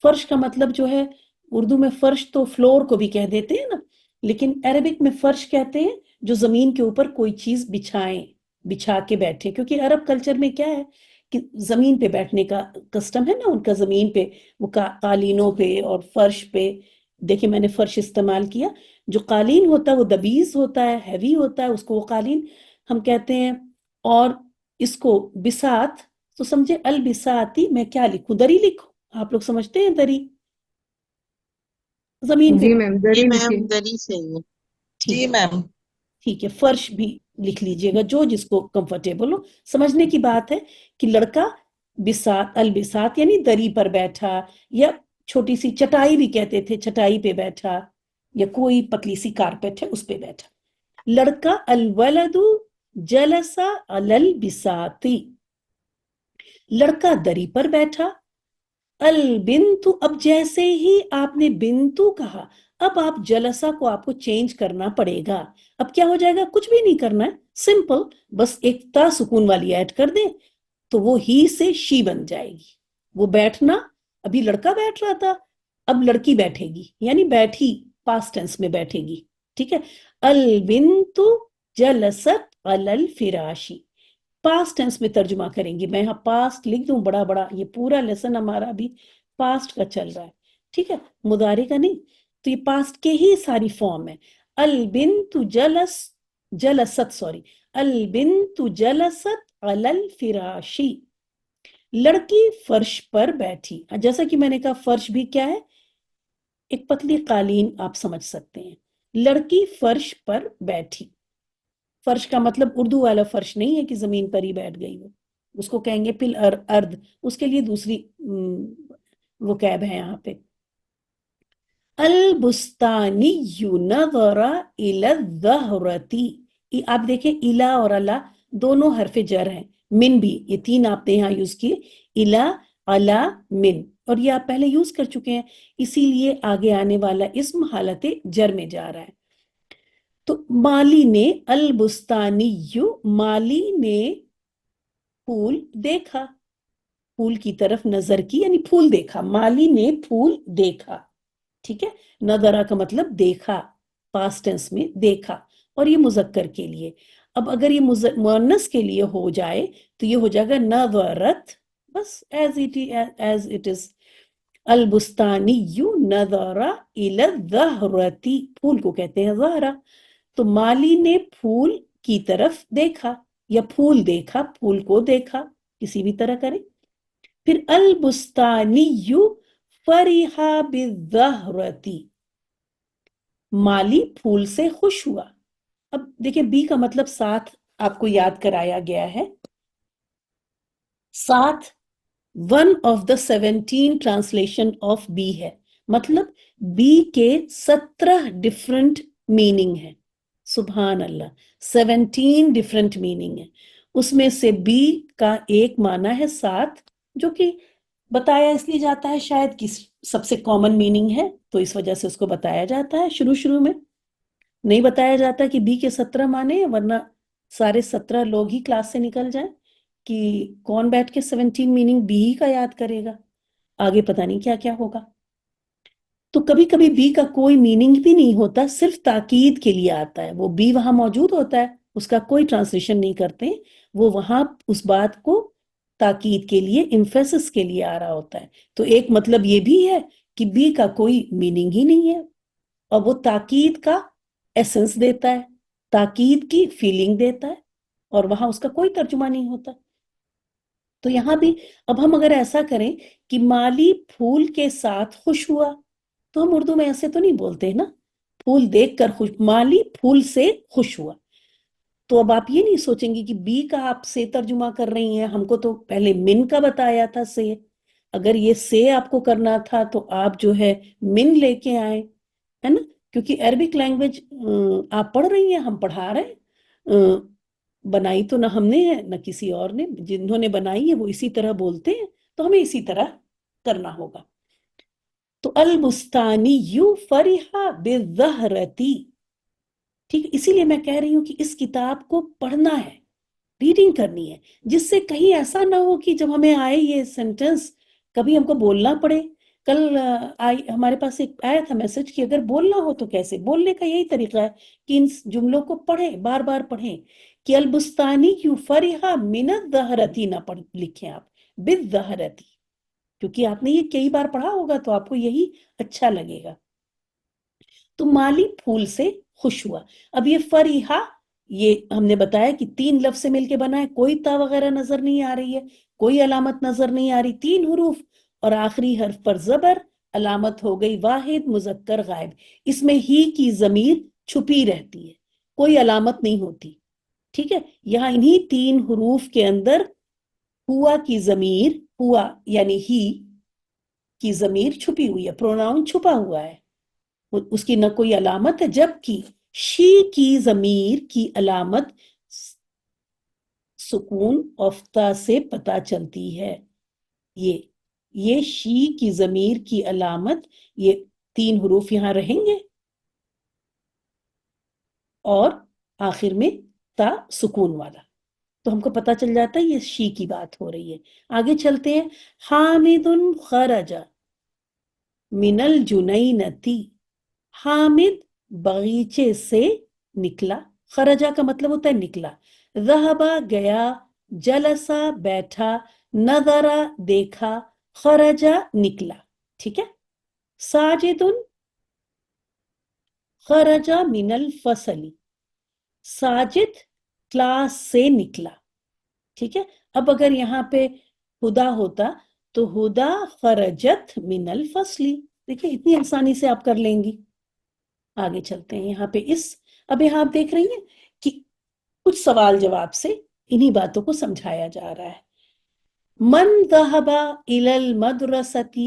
فرش کا مطلب جو ہے، اردو میں فرش تو فلور کو بھی کہہ دیتے ہیں نا، لیکن عربک میں فرش کہتے ہیں جو زمین کے اوپر کوئی چیز بچھائیں، بچھا کے بیٹھے. کیونکہ عرب کلچر میں کیا ہے کہ زمین پہ بیٹھنے کا کسٹم ہے نا ان کا، زمین پہ وہ قالینوں پہ اور فرش پہ. دیکھیں میں نے فرش استعمال کیا، جو قالین ہوتا ہے وہ دبیز ہوتا ہے، ہیوی ہوتا ہے، اس کو وہ قالین ہم کہتے ہیں. اور اس کو بسات، تو سمجھے البساتی میں کیا لکھوں، دری لکھوں؟ آپ لوگ سمجھتے ہیں دری زمین پہ؟ جی میم، جی دری میم، لکھی. دری صحیح ہے. ٹھیک جی ہے، میم. ٹھیک ہے، فرش بھی لکھ لیجئے گا، جو جس کو کمفرٹیبل ہو. سمجھنے کی بات ہے کہ لڑکا بسات، البسات یعنی دری پر بیٹھا، یا چھوٹی سی چٹائی بھی کہتے تھے، چٹائی پہ بیٹھا، یا کوئی پتلی سی کارپیٹ ہے اس پہ بیٹھا. لڑکا الولد جلس علی البساتی، لڑکا دری پر بیٹھا. البنتو، اب جیسے ہی آپ نے بنتو کہا، اب آپ جلسہ کو آپ کو چینج کرنا پڑے گا. اب کیا ہو جائے گا؟ کچھ بھی نہیں کرنا ہے، سمپل، بس ایک تا سکون والی ایڈ کر دیں تو وہ ہی سے شی بن جائے گی. وہ بیٹھنا، ابھی لڑکا بیٹھ رہا تھا، اب لڑکی بیٹھے گی، یعنی بیٹھی پاسٹ ٹینس میں بیٹھے گی. ٹھیک ہے، البنتو جلست علی الفراشی، پاسٹ ٹینس میں ترجمہ کریں گی. میں یہاں پاسٹ لکھ دوں بڑا بڑا، یہ پورا لیسن ہمارا بھی پاسٹ کا چل رہا ہے. ٹھیک ہے، مضارع کا نہیں. تو یہ پاسٹ کے ہی ساری فارم ہے. البنت البنت جلست علی الفراشی، لڑکی فرش پر بیٹھی. جیسا کہ میں نے کہا فرش بھی کیا ہے، ایک پتلی قالین آپ سمجھ سکتے ہیں. لڑکی فرش پر بیٹھی. فرش کا مطلب اردو والا فرش نہیں ہے کہ زمین پر ہی بیٹھ گئی وہ، اس کو کہیں گے پل ارد، اس کے لیے دوسری وکیب ہے یہاں پہ. البستانی نظر الی الزہرتی. آپ دیکھیں الا اور اللہ دونوں حرف جر ہیں، من بھی یہ تین آپ نے یہاں یوز کیے، الا، علا، من، اور یہ آپ پہلے یوز کر چکے ہیں، اسی لیے آگے آنے والا اسم حالت جر میں جا رہا ہے. تو مالی نے، البستانی، مالی نے پھول دیکھا، پھول کی طرف نظر کی یعنی پھول دیکھا، مالی نے پھول دیکھا. ٹھیک ہے، نظرہ کا مطلب دیکھا، پاسٹ ٹینس میں دیکھا، اور یہ مذکر کے لیے. اب اگر یہ مؤنث کے لیے ہو جائے تو یہ ہو جائے گا نظرت، بس ایز اٹ از. البستانی نظر الی الزہرتی، پھول کو کہتے ہیں زہرہ. تو مالی نے پھول کی طرف دیکھا یا پھول دیکھا، پھول کو دیکھا، کسی بھی طرح کریں. پھر البستانی فرح بالزہرتی، مالی پھول سے خوش ہوا. اب دیکھیں بی کا مطلب ساتھ آپ کو یاد کرایا گیا ہے. ساتھ one of the 17 translation of B ہے، مطلب بی کے 17 ڈفرنٹ میننگ ہے. سبحان اللہ، 17 ڈفرنٹ میننگ ہے. اس میں سے بی کا ایک معنی ہے ساتھ، جو کہ بتایا اس لیے جاتا ہے شاید کہ سب سے کامن میننگ ہے تو اس وجہ سے اس کو بتایا جاتا ہے. شروع میں نہیں بتایا جاتا کہ بی کے 17 معنی ہیں، ورنہ سارے 17 لوگ ہی کلاس سے نکل جائیں کہ کون بیٹھ کے 17 میننگ بی ہی کا یاد کرے گا، آگے پتہ نہیں کیا کیا ہوگا. تو کبھی کبھی بی کا کوئی میننگ بھی نہیں ہوتا، صرف تاکید کے لیے آتا ہے. وہ بی وہاں موجود ہوتا ہے، اس کا کوئی ٹرانسلیشن نہیں کرتے، وہ وہاں اس بات کو تاکید کے لیے، ایمفیسس کے لیے آ رہا ہوتا ہے. تو ایک مطلب یہ بھی ہے کہ بی کا کوئی میننگ ہی نہیں ہے، اور وہ تاکید کا ایسنس دیتا ہے، تاکید کی فیلنگ دیتا ہے، اور وہاں اس کا کوئی ترجمہ نہیں ہوتا. تو یہاں بھی اب ہم اگر ایسا کریں کہ مالی پھول کے ساتھ خوش ہوا، تو ہم اردو میں ایسے تو نہیں بولتے ہیں نا، پھول دیکھ کر خوش، مالی پھول سے خوش ہوا. تو اب آپ یہ نہیں سوچیں گی کہ بی کا آپ سے ترجمہ کر رہی ہیں، ہم کو تو پہلے من کا بتایا تھا سے. اگر یہ سے آپ کو کرنا تھا تو آپ جو ہے من لے کے آئیں، ہے نا، کیونکہ عربک لینگویج آپ پڑھ رہی ہیں، ہم پڑھا رہے ہیں. بنائی تو نہ ہم نے ہے نہ کسی اور نے، جنہوں نے بنائی ہے وہ اسی طرح بولتے ہیں، تو ہمیں اسی طرح کرنا ہوگا. تو البستانی فرح بالزہرتی، ٹھیک، اسی لیے میں کہہ رہی ہوں کہ اس کتاب کو پڑھنا ہے، ریڈنگ کرنی ہے، جس سے کہیں ایسا نہ ہو کہ جب ہمیں آئے یہ سینٹنس کبھی ہم کو بولنا پڑے. کل ہمارے پاس ایک آیا تھا میسج کہ اگر بولنا ہو تو کیسے. بولنے کا یہی طریقہ ہے کہ ان جملوں کو پڑھیں، بار بار پڑھیں. کہ البستانی فرح من الزہرتی نہ لکھیں آپ، بالزہرتی، کیونکہ آپ نے یہ کئی بار پڑھا ہوگا تو آپ کو یہی اچھا لگے گا. تو مالی پھول سے خوش ہوا. اب یہ فریحہ، یہ ہم نے بتایا کہ 3 لفظ سے مل کے بنا ہے، کوئی تا وغیرہ نظر نہیں آ رہی ہے، کوئی علامت نظر نہیں آ رہی، 3 حروف، اور آخری حرف پر زبر، علامت ہو گئی واحد مذکر غائب. اس میں ہی کی ضمیر چھپی رہتی ہے، کوئی علامت نہیں ہوتی. ٹھیک ہے، یہاں انہی 3 حروف کے اندر ہوا کی ضمیر، ہوا یعنی ہی کی ضمیر چھپی ہوئی ہے، پروناؤن چھپا ہوا ہے، اس کی نہ کوئی علامت ہے. جبکہ شی کی ضمیر کی علامت سکون افتہ سے پتہ چلتی ہے. یہ شی کی ضمیر کی علامت، یہ 3 حروف یہاں رہیں گے اور آخر میں تا سکون والا، تو ہم کو پتہ چل جاتا ہے یہ شی کی بات ہو رہی ہے. آگے چلتے ہیں. حامد خرج من الجنینتی، حامد باغیچے سے نکلا، خرجہ کا مطلب ہوتا ہے نکلا، ذہبہ گیا، جلسہ بیٹھا، نظرہ دیکھا، خرجہ نکلا. ٹھیک ہے. ساجد خرجہ من الفصل، ساجد کلاس سے نکلا. ٹھیک ہے. اب اگر یہاں پہ ہدا ہوتا تو ہدا خرجت من الفصل. دیکھیں اتنی آسانی سے آپ کر لیں گی. آگے چلتے ہیں. یہاں پہ اب یہاں آپ دیکھ رہی ہیں کہ کچھ سوال جواب سے انہی باتوں کو سمجھایا جا رہا ہے. من ذهب الى المدرسة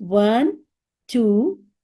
1 2,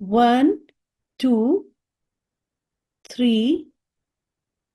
1 2 3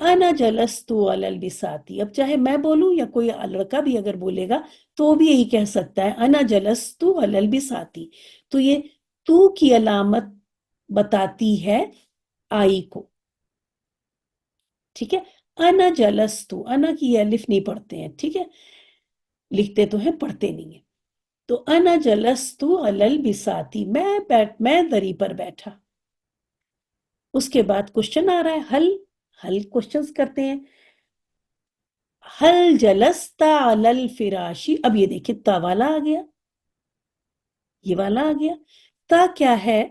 انا جلستو علل بساتی، اب چاہے میں بولوں یا کوئی لڑکا بھی اگر بولے گا تو وہ بھی یہی کہہ سکتا ہے انا جلستو علل بساتی. تو یہ تو کی علامت بتاتی ہے آئی کو. ٹھیک ہے، انا جلستو، انا کی یہ الف نہیں پڑھتے ہیں، ٹھیک ہے، لکھتے تو ہیں پڑھتے نہیں ہیں. تو انا جلستو علل بساتی، میں دری پر بیٹھا. اس کے بعد کوشچن آ رہا ہے، حل کوشچنز کرتے ہیں. حل جلستا علی الفراشی، اب یہ دیکھیں تا والا آ گیا، یہ والا آ گیا. تا کیا ہے؟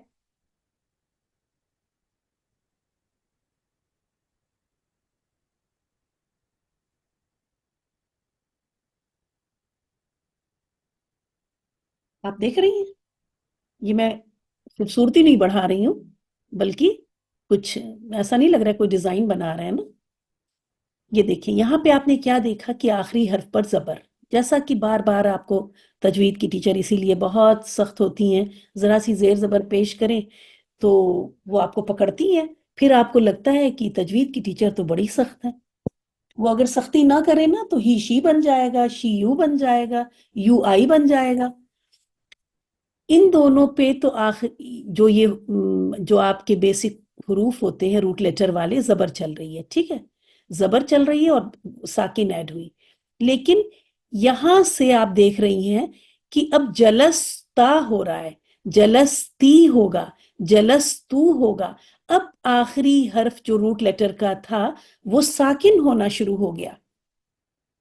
آپ دیکھ رہی ہیں، یہ میں خوبصورتی نہیں بڑھا رہی ہوں، بلکہ کچھ ایسا نہیں لگ رہا ہے کوئی ڈیزائن بنا رہا ہے نا. یہ دیکھیں یہاں پہ آپ نے کیا دیکھا کہ آخری حرف پر زبر، جیسا کہ بار بار آپ کو تجوید کی ٹیچر اسی لیے بہت سخت ہوتی ہیں، ذرا سی زیر زبر پیش کریں تو وہ آپ کو پکڑتی ہیں، پھر آپ کو لگتا ہے کہ تجوید کی ٹیچر تو بڑی سخت ہے. وہ اگر سختی نہ کرے نا تو ہی شی بن جائے گا، شی یو بن جائے گا، یو آئی بن جائے گا. ان دونوں پہ تو جو یہ جو آپ کے بیسک حروف ہوتے ہیں روٹ لیٹر والے، زبر چل رہی ہے. ٹھیک ہے، زبر چل رہی ہے اور ساکن ایڈ ہوئی. لیکن یہاں سے آپ دیکھ رہی ہیں کہ اب جلستا ہو رہا ہے، جلستی ہوگا، جلستو ہوگا. اب آخری حرف جو روٹ لیٹر کا تھا وہ ساکن ہونا شروع ہو گیا.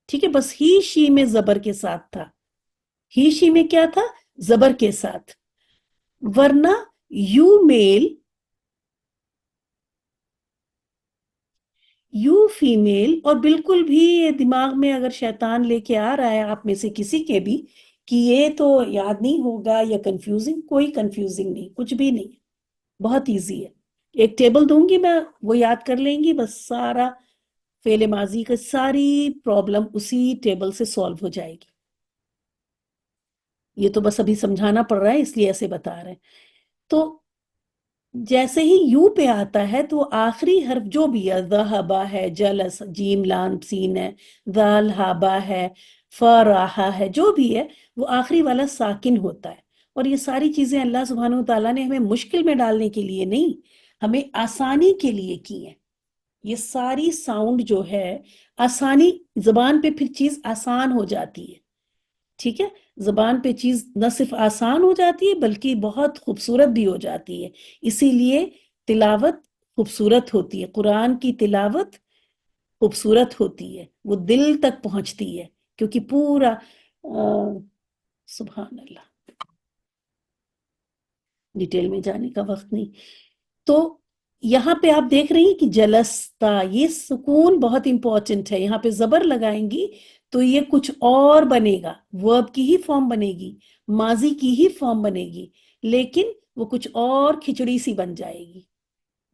ٹھیک ہے، بس ہی شی میں زبر کے ساتھ تھا، ہی شی میں کیا تھا؟ زبر کے ساتھ. ورنہ یو میل، یو فیمیل، اور بالکل بھی یہ دماغ میں اگر شیطان لے کے آ رہا ہے آپ میں سے کسی کے بھی کہ یہ تو یاد نہیں ہوگا یا کنفیوزنگ، کوئی کنفیوزنگ نہیں، کچھ بھی نہیں، بہت ایزی ہے. ایک ٹیبل دوں گی میں، وہ یاد کر لیں گی، بس سارا فعل ماضی کا ساری پرابلم اسی ٹیبل سے سولو ہو جائے گی. یہ تو بس ابھی سمجھانا پڑ رہا ہے اس لیے ایسے بتا رہے ہیں. تو جیسے ہی یو پہ آتا ہے تو آخری حرف جو بھی ہے، ذہبا ہے، جلس، جیم لام سین ہے، ذال ہابا ہے، فراحا ہے، جو بھی ہے وہ آخری والا ساکن ہوتا ہے. اور یہ ساری چیزیں اللہ سبحانہ وتعالیٰ نے ہمیں مشکل میں ڈالنے کے لیے نہیں، ہمیں آسانی کے لیے کی ہے. یہ ساری ساؤنڈ جو ہے آسانی، زبان پہ پھر چیز آسان ہو جاتی ہے. ٹھیک ہے، زبان پہ چیز نہ صرف آسان ہو جاتی ہے بلکہ بہت خوبصورت بھی ہو جاتی ہے. اسی لیے تلاوت خوبصورت ہوتی ہے، قرآن کی تلاوت خوبصورت ہوتی ہے، وہ دل تک پہنچتی ہے، کیونکہ پورا سبحان اللہ، ڈیٹیل میں جانے کا وقت نہیں. تو یہاں پہ آپ دیکھ رہی ہیں کہ جلستا، یہ سکون بہت امپورٹنٹ ہے. یہاں پہ زبر لگائیں گی تو یہ کچھ اور بنے گا، ورب کی ہی فارم بنے گی، ماضی کی ہی فارم بنے گی، لیکن وہ کچھ اور کھچڑی سی بن جائے گی،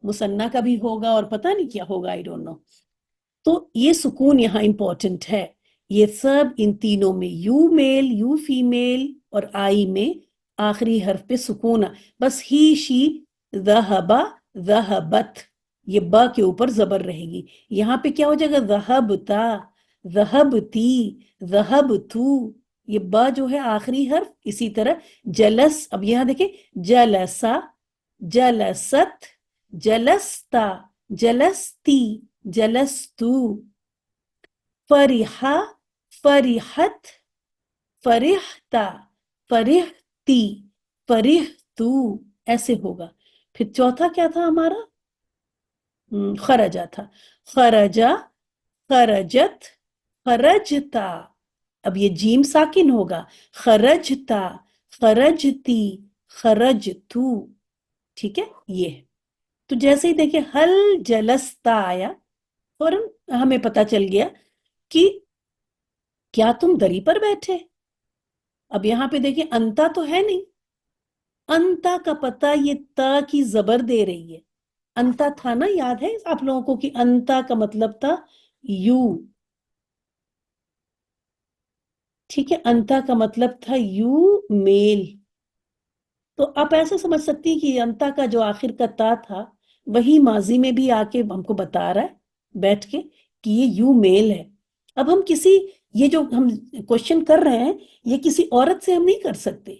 مثنیٰ کا بھی ہوگا اور پتہ نہیں کیا ہوگا، آئی ڈونٹ نو. تو یہ سکون یہاں امپورٹنٹ ہے. یہ سب ان تینوں میں، یو میل، یو فیمیل اور آئی میں آخری حرف پہ سکون. بس ہی شی، ذہبا، ذہبت، یہ با کے اوپر زبر رہے گی. یہاں پہ کیا ہو جائے گا؟ ذہبتا، ذہبتی، ذہبتو، یہ با جو ہے آخری حرف. اسی طرح جلس، اب یہاں دیکھیں، جلسا، جلست، جلستا، جلستی، جلستو، فرحا، فرحت، فرحتا، فرحتی، فرحتو، ایسے ہوگا. پھر چوتھا کیا تھا ہمارا؟ خرجا تھا، خرجا، خرجت، خرجتا. اب یہ جیم ساکن ہوگا، خرجتا، خرجتی، خرجتو. ٹھیک ہے، یہ ہے. تو جیسے ہی دیکھیں حل جلستا آیا، فوراً ہمیں پتا چل گیا کہ کیا تم دری پر بیٹھے. اب یہاں پہ دیکھیں انتا تو ہے نہیں، انتا کا پتہ یہ تا کی زبر دے رہی ہے. انتا تھا نا، یاد ہے آپ لوگوں کو کہ انتا کا مطلب تھا یو. ٹھیک ہے، انتا کا مطلب تھا یو میل. تو آپ ایسے سمجھ سکتی کہ انتا کا جو آخر کا تا تھا وہی ماضی میں بھی آ کے ہم کو بتا رہا ہے بیٹھ کے کہ یہ یو میل ہے. اب ہم یہ جو ہم کوشچن کر رہے ہیں یہ کسی عورت سے ہم نہیں کر سکتے،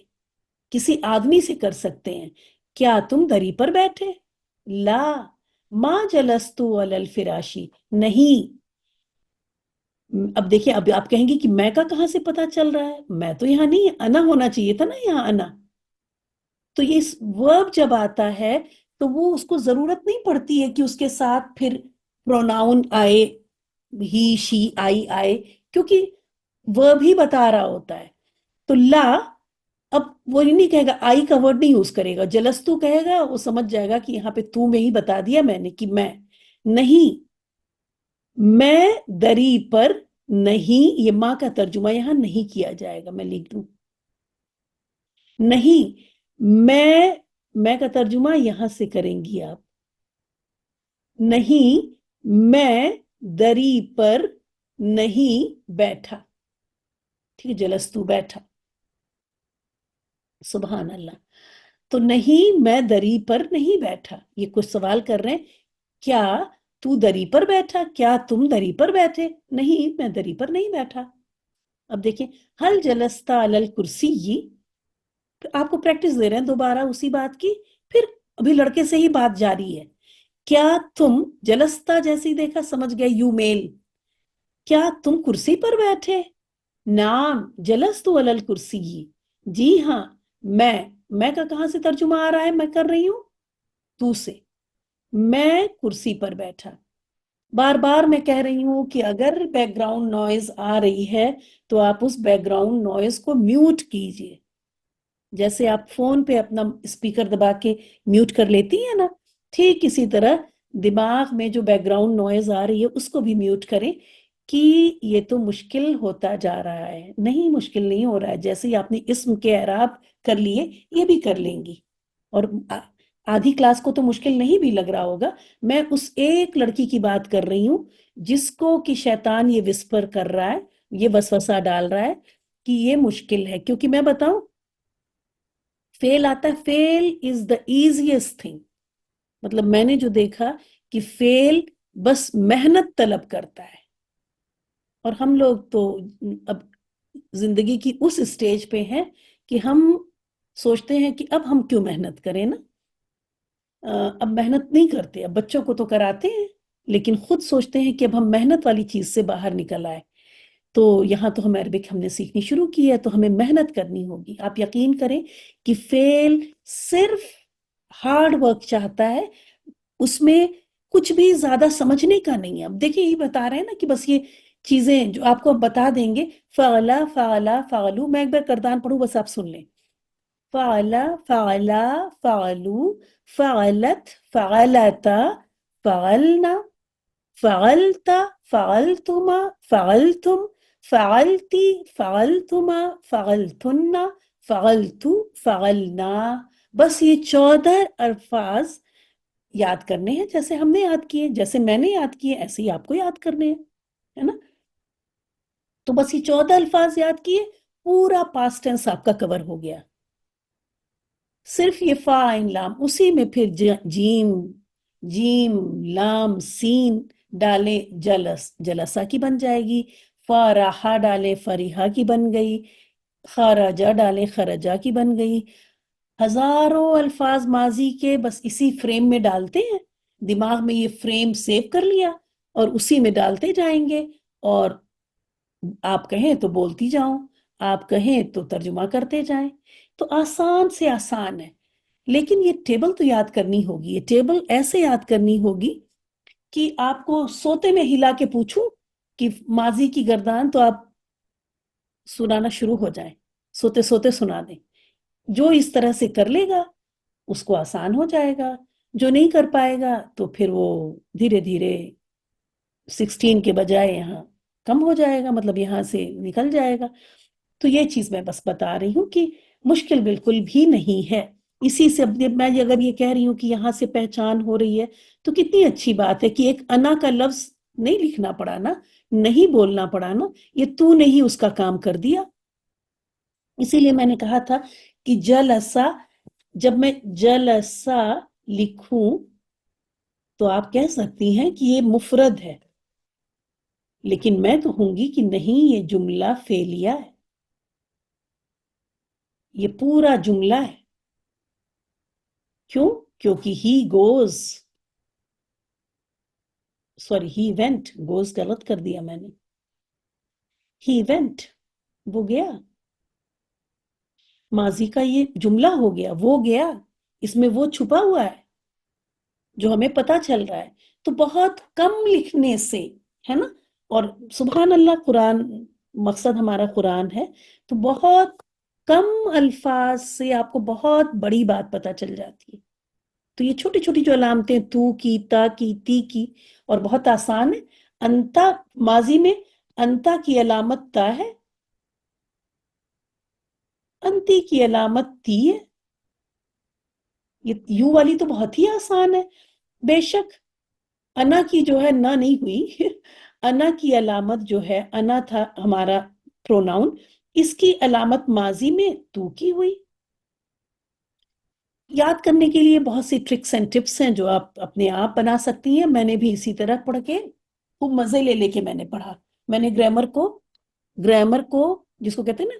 کسی آدمی سے کر سکتے ہیں. کیا تم دری پر بیٹھے؟ لا ما جلستو علی الفراشی، نہیں. اب دیکھیں، اب آپ کہیں گی کہ میں کا کہاں سے پتا چل رہا ہے؟ میں تو یہاں نہیں، انا ہونا چاہیے تھا نا یہاں انا. تو یہ ورب جب آتا ہے تو وہ اس کو ضرورت نہیں پڑتی ہے کہ اس کے ساتھ پھر پروناؤن آئے، ہی شی آئے، کیونکہ ورب ہی بتا رہا ہوتا ہے. تو لا، اب وہ نہیں کہے گا، آئی کا ورڈ نہیں یوز کرے گا. جلستو کہے گا، وہ سمجھ جائے گا کہ یہاں پہ تو میں ہی بتا دیا میں نے کہ میں نہیں، میں دری پر نہیں. یہ ماں کا ترجمہ یہاں نہیں کیا جائے گا، میں لکھ دوں نہیں. میں کا ترجمہ یہاں سے کریں گی آپ. نہیں، میں دری پر نہیں بیٹھا. ٹھیک ہے، جلستو بیٹھا. سبحان اللہ. تو نہیں، میں دری پر نہیں بیٹھا. یہ کچھ سوال کر رہے ہیں، کیا تو دری پر بیٹھا؟ کیا تم دری پر بیٹھے؟ نہیں، میں دری پر نہیں بیٹھا. اب دیکھیں، حل جلستا علی الکرسی، آپ کو پریکٹس دے رہے ہیں دوبارہ اسی بات کی. پھر ابھی لڑکے سے ہی بات جاری ہے. کیا تم جلستا جیسے دیکھا سمجھ گئے یو میل، کیا تم کرسی پر بیٹھے؟ نعم جلستو علی الکرسی، جی ہاں میں کا کہاں سے ترجمہ آ رہا ہے؟ میں کر رہی ہوں تو سے. میں کرسی پر بیٹھا. بار بار میں کہہ رہی ہوں کہ اگر بیک گراؤنڈ نوائز آ رہی ہے تو آپ اس بیک گراؤنڈ نوائز کو میوٹ کیجئے. جیسے آپ فون پہ اپنا اسپیکر دبا کے میوٹ کر لیتی ہیں نا، ٹھیک اسی طرح دماغ میں جو بیک گراؤنڈ نوائز آ رہی ہے اس کو بھی میوٹ کریں. کہ یہ تو مشکل ہوتا جا رہا ہے. نہیں، مشکل نہیں ہو رہا ہے. جیسے ہی آپ نے اسم کے اعراب کر لیے، یہ بھی کر لیں گی. اور آدھی کلاس کو تو مشکل نہیں بھی لگ رہا ہوگا. میں اس ایک لڑکی کی بات کر رہی ہوں جس کو کہ شیطان یہ وسپر کر رہا ہے، یہ وسوسہ ڈال رہا ہے کہ یہ مشکل ہے. کیونکہ میں بتاؤں، فیل آتا ہے، فیل از دا ایزیسٹ تھنگ. مطلب میں نے جو دیکھا کہ فیل بس محنت طلب کرتا ہے. اور ہم لوگ تو اب زندگی کی اس اسٹیج پہ ہیں کہ ہم سوچتے ہیں کہ اب ہم کیوں محنت کریں نا. اب محنت نہیں کرتے، اب بچوں کو تو کراتے ہیں لیکن خود سوچتے ہیں کہ اب ہم محنت والی چیز سے باہر نکل آئے. تو یہاں تو ہم عربک ہم نے سیکھنی شروع کی ہے تو ہمیں محنت کرنی ہوگی. آپ یقین کریں کہ فیل صرف ہارڈ ورک چاہتا ہے، اس میں کچھ بھی زیادہ سمجھنے کا نہیں ہے. اب دیکھیں، یہ بتا رہے ہیں نا کہ بس یہ چیزیں جو آپ کو بتا دیں گے، فعلا فعلا فعلو. میں ایک بار کردان پڑھوں، بس آپ سن لیں. فعلا فعلا فعلو، فعلت فعلتا، فعلنا، فعلت فعلتما، فعلتم، فعلتی فعلتما، فعلتن، فعلتو، فعلنا. بس یہ 14 الفاظ یاد کرنے ہیں، جیسے ہم نے یاد کیے، جیسے میں نے یاد کیے، ایسے ہی آپ کو یاد کرنے ہیں، ہے نا. تو بس یہ 14 الفاظ یاد کیے، پورا پاسٹ ٹینس آپ کا کور ہو گیا. صرف یہ فا عین لام، اسی میں پھر جیم لام سین ڈالیں، جلسہ کی بن جائے گی. فارحہ ڈالیں، فریحہ کی بن گئی. خرجہ ڈالیں، خرجہ کی بن گئی. ہزاروں الفاظ ماضی کے بس اسی فریم میں ڈالتے ہیں. دماغ میں یہ فریم سیو کر لیا اور اسی میں ڈالتے جائیں گے. اور آپ کہیں تو بولتی جاؤں، آپ کہیں تو ترجمہ کرتے جائیں. تو آسان سے آسان ہے. لیکن یہ ٹیبل تو یاد کرنی ہوگی. یہ ٹیبل ایسے یاد کرنی ہوگی کہ آپ کو سوتے میں ہلا کے پوچھوں کہ ماضی کی گردان، تو آپ سنانا شروع ہو جائیں، سوتے سوتے سنا دیں. جو اس طرح سے کر لے گا اس کو آسان ہو جائے گا. جو نہیں کر پائے گا تو پھر وہ دھیرے دھیرے 16 کے بجائے یہاں کم ہو جائے گا، مطلب یہاں سے نکل جائے گا. تو یہ چیز میں بس بتا رہی ہوں کہ مشکل بالکل بھی نہیں ہے. اسی سے میں اگر یہ کہہ رہی ہوں کہ یہاں سے پہچان ہو رہی ہے تو کتنی اچھی بات ہے کہ ایک انا کا لفظ نہیں لکھنا پڑا نا، نہیں بولنا پڑا نا. یہ تو نہیں اس کا کام کر دیا. اسی لیے میں نے کہا تھا کہ جلسہ، جب میں جلسہ لکھوں تو آپ کہہ سکتی ہیں کہ یہ مفرد ہے، لیکن میں کہوں گی کہ نہیں، یہ جملہ فعلیہ ہے، یہ پورا جملہ ہے. کیوں؟ کیونکہ he goes, sorry he went, goes غلط کر دیا میں نے، ہی وینٹ، وہ گیا. ماضی کا یہ جملہ ہو گیا، وہ گیا، اس میں وہ چھپا ہوا ہے جو ہمیں پتا چل رہا ہے. تو بہت کم لکھنے سے، ہے نا، اور سبحان اللہ قرآن، مقصد ہمارا قرآن ہے، تو بہت کم الفاظ سے آپ کو بہت بڑی بات پتا چل جاتی ہے. تو یہ چھوٹی چھوٹی جو علامتیں، تو کی، تا کی، تی کی، اور بہت آسان ہے. انتا، ماضی میں انتا کی علامت تا ہے، انتی کی علامت تی ہے. یہ یو والی تو بہت ہی آسان ہے. بے شک انا کی جو ہے نہ نہیں ہوئی انا کی علامت جو ہے، انا تھا ہمارا پروناؤن، اس کی علامت ماضی میں تو کی ہوئی. یاد کرنے کے لیے بہت سی ٹرکس اینڈ ٹپس ہیں جو آپ اپنے آپ بنا سکتی ہیں. میں نے بھی اسی طرح پڑھ کے خوب مزے لے لے کے میں نے پڑھا. میں نے گرامر کو جس کو کہتے ہیں نا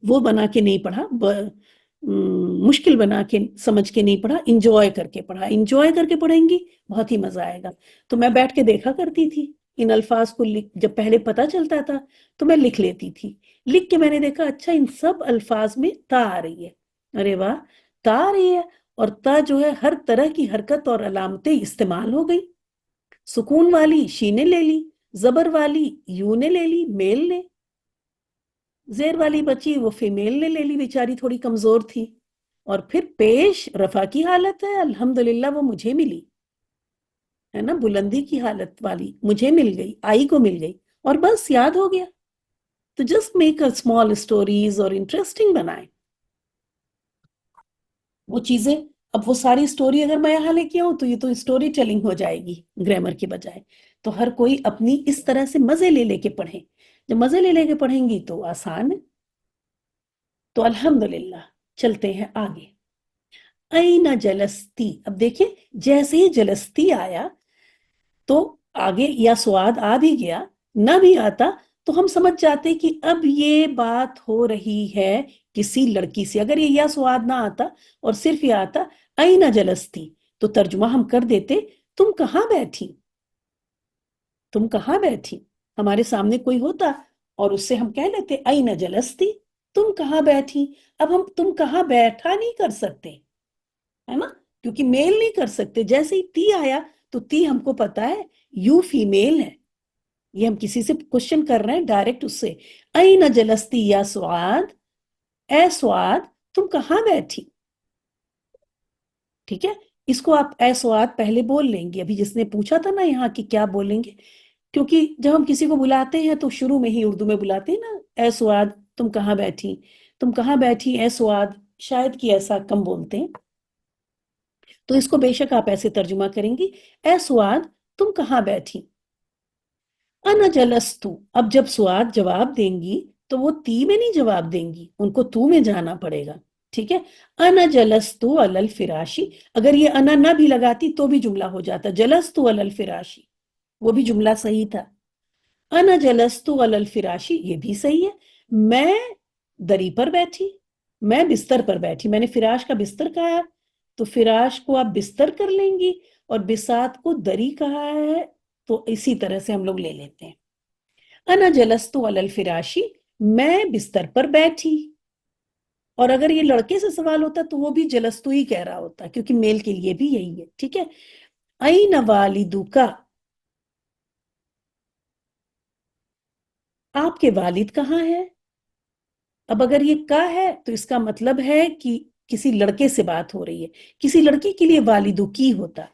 وہ بنا کے نہیں پڑھا، مشکل بنا کے سمجھ کے نہیں پڑھا، انجوائے کر کے پڑھا. انجوائے کر کے پڑھیں گی بہت ہی مزہ آئے گا. تو میں بیٹھ کے دیکھا کرتی تھی ان الفاظ کو، جب پہلے پتہ چلتا تھا تو میں لکھ لیتی تھی. لکھ کے میں نے دیکھا اچھا ان سب الفاظ میں تا آ رہی ہے، ارے واہ تا آ رہی ہے. اور تا جو ہے ہر طرح کی حرکت اور علامتیں استعمال ہو گئی. سکون والی شین نے لے لی، زبر والی یو نے لے لی، میل نے. زیر والی بچی وہ فیمیل نے لے لی، بیچاری تھوڑی کمزور تھی. اور پھر پیش رفع کی حالت ہے، الحمدللہ وہ مجھے ملی، ہے نا، بلندی کی حالت والی مجھے مل گئی، آئی کو مل گئی، اور بس یاد ہو گیا. تو just make a small stories اور انٹرسٹنگ بنائیں وہ چیزیں. اب وہ ساری اسٹوری اگر میں یہاں لے کے آؤں تو یہ تو اسٹوری ٹیلنگ ہو جائے گی گرامر کے بجائے. تو ہر کوئی اپنی اس طرح سے مزے لے لے کے پڑھیں. جب مزے لے لے کے پڑھیں گی تو آسان ہے. تو الحمدللہ چلتے ہیں آگے. اینا جلستی، اب دیکھیں جیسے ہی جلستی آیا تو آگے یا سواد آ بھی گیا، نہ بھی آتا تو ہم سمجھ جاتے کہ اب یہ بات ہو رہی ہے کسی لڑکی سے. اگر یہ یا سواد نہ آتا اور صرف یہ آتا اینا جلستی تو ترجمہ ہم کر دیتے تم کہاں بیٹھی، تم کہاں بیٹھی. ہمارے سامنے کوئی ہوتا اور اس سے ہم کہہ لیتے اینا جلستی، تم کہاں بیٹھی. اب ہم تم کہاں بیٹھا نہیں کر سکتے، ہے نا، کیونکہ میل نہیں کر سکتے. جیسے ہی تی آیا تو تی ہم کو پتا ہے یو فیمیل ہے، یہ ہم کسی سے کوشچن کر رہے ہیں ڈائریکٹ اس سے. اینا جلستی یا سعاد، اے سعاد تم کہاں بیٹھی. ٹھیک ہے، اس کو آپ اے سعاد پہلے بول لیں گے. ابھی جس نے پوچھا تھا نا یہاں کہ کیا بولیں گے، کیونکہ جب ہم کسی کو بلاتے ہیں تو شروع میں ہی اردو میں بلاتے ہیں نا، اے سعاد تم کہاں بیٹھی، تم کہاں بیٹھی اے سعاد، شاید کہ ایسا کم بولتے ہیں. تو اس کو بے شک آپ ایسے ترجمہ کریں گی، اے سعاد تم کہاں بیٹھی. انا جلستو، اب جب سعاد جواب دیں گی تو وہ تی میں نہیں جواب دیں گی، ان کو تو میں جانا پڑے گا. ٹھیک ہے، انا جلستو علی الفراشی، اگر یہ انا نہ بھی لگاتی تو بھی جملہ ہو جاتا، جلستو علی الفراشی وہ بھی جملہ صحیح تھا. انا جلستو علی الفراشی یہ بھی صحیح ہے. میں دری پر بیٹھی، میں بستر پر بیٹھی. میں نے فراش کا بستر کہا ہے تو فراش کو آپ بستر کر لیں گی، اور بساط کو دری کہا ہے تو اسی طرح سے ہم لوگ لے لیتے ہیں. انا جلستو علی الفراشی، میں بستر پر بیٹھی. اور اگر یہ لڑکے سے سوال ہوتا تو وہ بھی جلستو ہی کہہ رہا ہوتا کیونکہ میل کے لیے بھی یہی ہے. ٹھیک ہے، این والدوکا، آپ کے والد کہاں ہیں. اب اگر یہ کا ہے تو اس کا مطلب ہے کہ کسی لڑکے سے بات ہو رہی ہے. کسی لڑکی کے لیے والدو کی ہوتا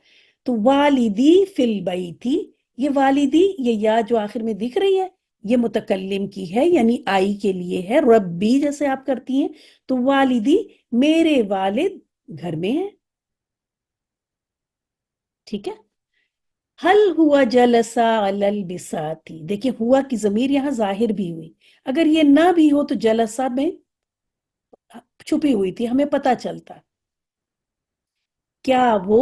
تو والدی فی البیتی، یہ والدی یہ یا جو آخر میں دکھ رہی ہے یہ متکلم کی ہے، یعنی آئی کے لیے ہے. ربی جیسے آپ کرتی ہیں تو والدی میرے والد گھر میں ہیں. ٹھیک ہے، حل ہوا جلسا علی البساتی، دیکھیں ہوا کی ضمیر یہاں ظاہر بھی ہوئی. اگر یہ نہ بھی ہو تو جلسا میں چھپی ہوئی تھی، ہمیں پتہ چلتا. کیا وہ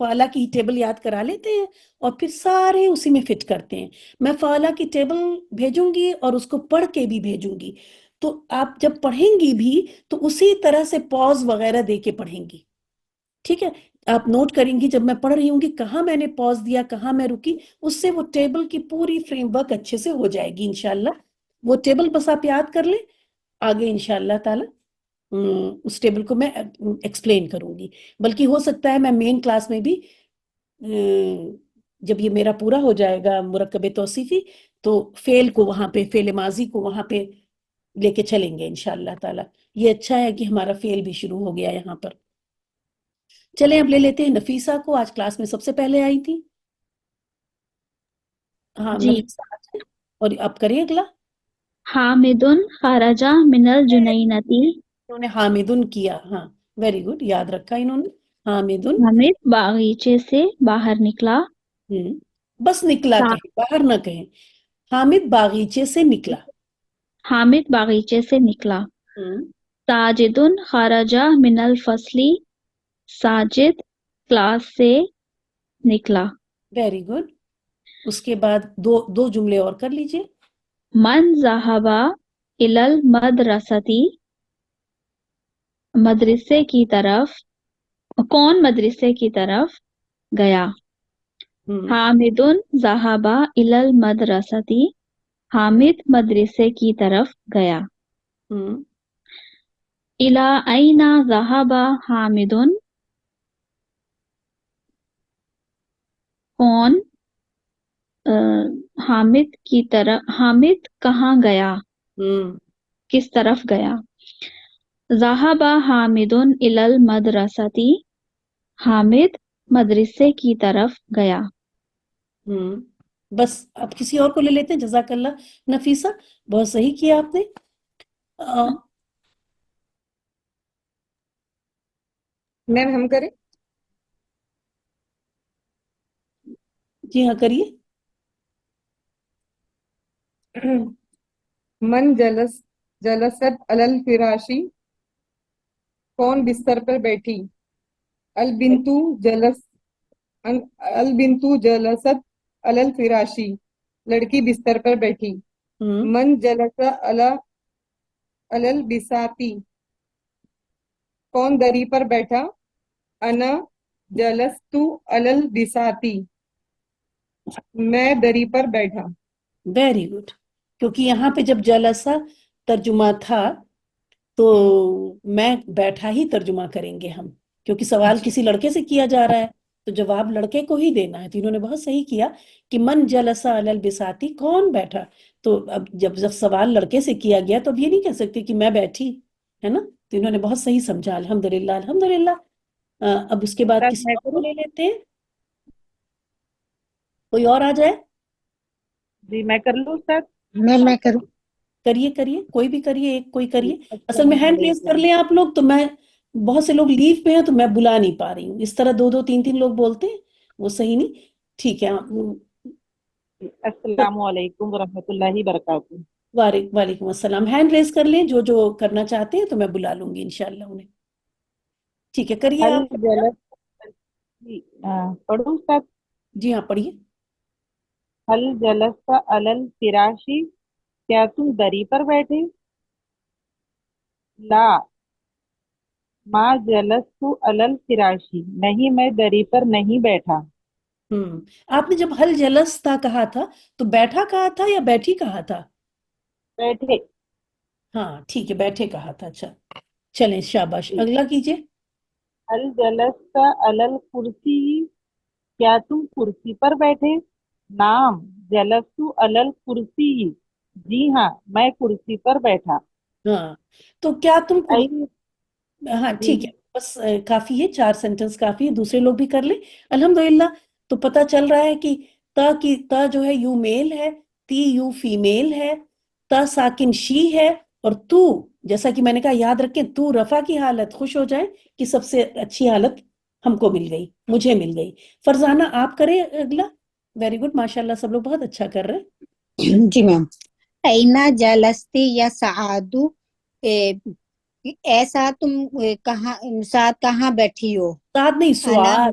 فعلا کی ٹیبل یاد کرا لیتے ہیں اور پھر سارے اسی میں فٹ کرتے ہیں. میں فعلا کی ٹیبل بھیجوں گی اور اس کو پڑھ کے بھی بھیجوں گی، تو آپ جب پڑھیں گی بھی تو اسی طرح سے پاز وغیرہ دے کے پڑھیں گی. ٹھیک ہے، آپ نوٹ کریں گی جب میں پڑھ رہی ہوں گی کہاں میں نے پاز دیا، کہاں میں رکی، اس سے وہ ٹیبل کی پوری فریم ورک اچھے سے ہو جائے گی انشاءاللہ. وہ ٹیبل بس آپ یاد کر لیں، آگے انشاءاللہ تعالی اس ٹیبل کو میں ایکسپلین کروں گی. بلکہ ہو سکتا ہے میں مین کلاس میں بھی جب یہ میرا پورا ہو جائے گا مرکب توصیفی تو فعل کو وہاں پہ، فعل ماضی کو وہاں پہ لے کے چلیں گے انشاءاللہ تعالی. یہ اچھا ہے کہ ہمارا فعل بھی شروع ہو گیا یہاں پر. چلیں اب لے لیتے ہیں نفیسہ کو، آج کلاس میں سب سے پہلے آئی تھی. ہاں جی. نفیسہ آ جائیں اور آپ کریں اگلا. حامد خرج من الجنینتی. انہوں نے حامدن کیا، ہاں ویری گڈ، یاد رکھا انہوں نے. حامدن، حامد باغیچے سے باہر نکلا. بس نکلا سا- کہیں، باہر نہ کہیں. حامد باغیچے سے نکلا. حامد باغیچے سے نکلا. ساجد خرج من الفصل. ساجد کلاس سے نکلا. Very good. اس کے بعد دو جملے اور کر لیجئے. من ذهب الى المدرسة. مدرسے کی طرف. کون مدرسے کی طرف گیا؟ حامد ذهب الى المدرسة. حامد مدرسے کی طرف گیا. الى أين ذهب حامد. کون حامد کی طرف، حامد کہاں گیا، کس طرف گیا؟ ذهب حامد إلى المدرسة. حامد مدرسے کی طرف گیا. بس اب کسی اور کو لے لیتے ہیں. جزاک اللہ نفیسہ، بہت صحیح کیا آپ نے. میم ہم کریں؟ جی ہاں کریے. من جلست علی الفراشی. کون بستر پر بیٹھی؟ البنتو جلست علی الفراشی. لڑکی بستر پر بیٹھی. من جلس علی البساتی. کون دری پر بیٹھا؟ انا جلست علی البساتی. میں دری پر بیٹھا. Very good. کیونکہ یہاں پہ جب جلسہ ترجمہ تھا تو میں بیٹھا ہی ترجمہ کریں گے ہم، کیونکہ سوال کسی لڑکے سے کیا جا رہا ہے تو جواب لڑکے کو ہی دینا ہے. تو انہوں نے بہت صحیح کیا کہ من جلسہ علی البساتی، کون بیٹھا. تو اب جب سوال لڑکے سے کیا گیا تو اب یہ نہیں کہہ سکتے کہ میں بیٹھی، ہے نا. تو انہوں نے بہت صحیح سمجھا. الحمدللہ الحمدللہ. اب اس کے بعد کسی اور کو لے لیتے ہیں. کوئی اور آ جائے. جی میں کر لوں استاد. میں کروں. کریے کوئی بھی کریے، ایک کوئی کریے. اصل میں ہینڈ ریز کر لیں آپ لوگ، تو میں بہت سے لوگ لیو پہ ہیں تو میں بلا نہیں پا رہی ہوں. اس طرح دو تین لوگ بولتے ہیں وہ صحیح نہیں. ٹھیک ہے. السلام علیکم ورحمۃ اللہ وبرکاتہ. وعلیکم السلام. ہینڈ ریز کر لیں جو کرنا چاہتے ہیں تو میں بلا لوں گی انشاءاللہ انہیں. ٹھیک ہے کریے حل آپ. جلس. پڑھوں استاد. جی ہاں پڑھیے. حل جلست علی الفراشی. کیا تم دری پر بیٹھے؟ لا ما جلست علی الفراشی. نہیں میں دری پر نہیں بیٹھا. آپ نے جب حل جلستا کہا تھا تو بیٹھا کہا تھا یا بیٹھی کہا تھا؟ بیٹھے. ہاں ٹھیک ہے بیٹھے کہا تھا. اچھا چلیں شاباش. اگلا کیجئے. حل جلست علی الکرسی. کیا تم کرسی پر بیٹھے؟ نعم جلست علی الکرسی. جی ہاں میں کرسی پر بیٹھا. ہاں تو کیا تم آئیے. ہاں جی ٹھیک ہے بس کافی ہے. 4 سینٹنس کافی ہے. دوسرے لوگ بھی کر لیں. الحمدللہ. تو پتہ چل رہا ہے کہ تا جو ہے یو میل ہے، تی یو فیمیل ہے، تا ساکن شی ہے، اور تو جیسا کہ میں نے کہا یاد رکھیں تو رفع کی حالت. خوش ہو جائیں کہ سب سے اچھی حالت ہم کو مل گئی، مجھے مل گئی. فرزانہ آپ کریں اگلا. ویری گڈ ماشاءاللہ سب لوگ بہت اچھا کر رہے ہیں. جی میم. اینا جلستی یا سعادو. ایسا تم کہاں ساتھ کہاں بیٹھی ہو؟ ساتھ نہیں انا سعاد.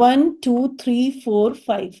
1 2 3 4 5।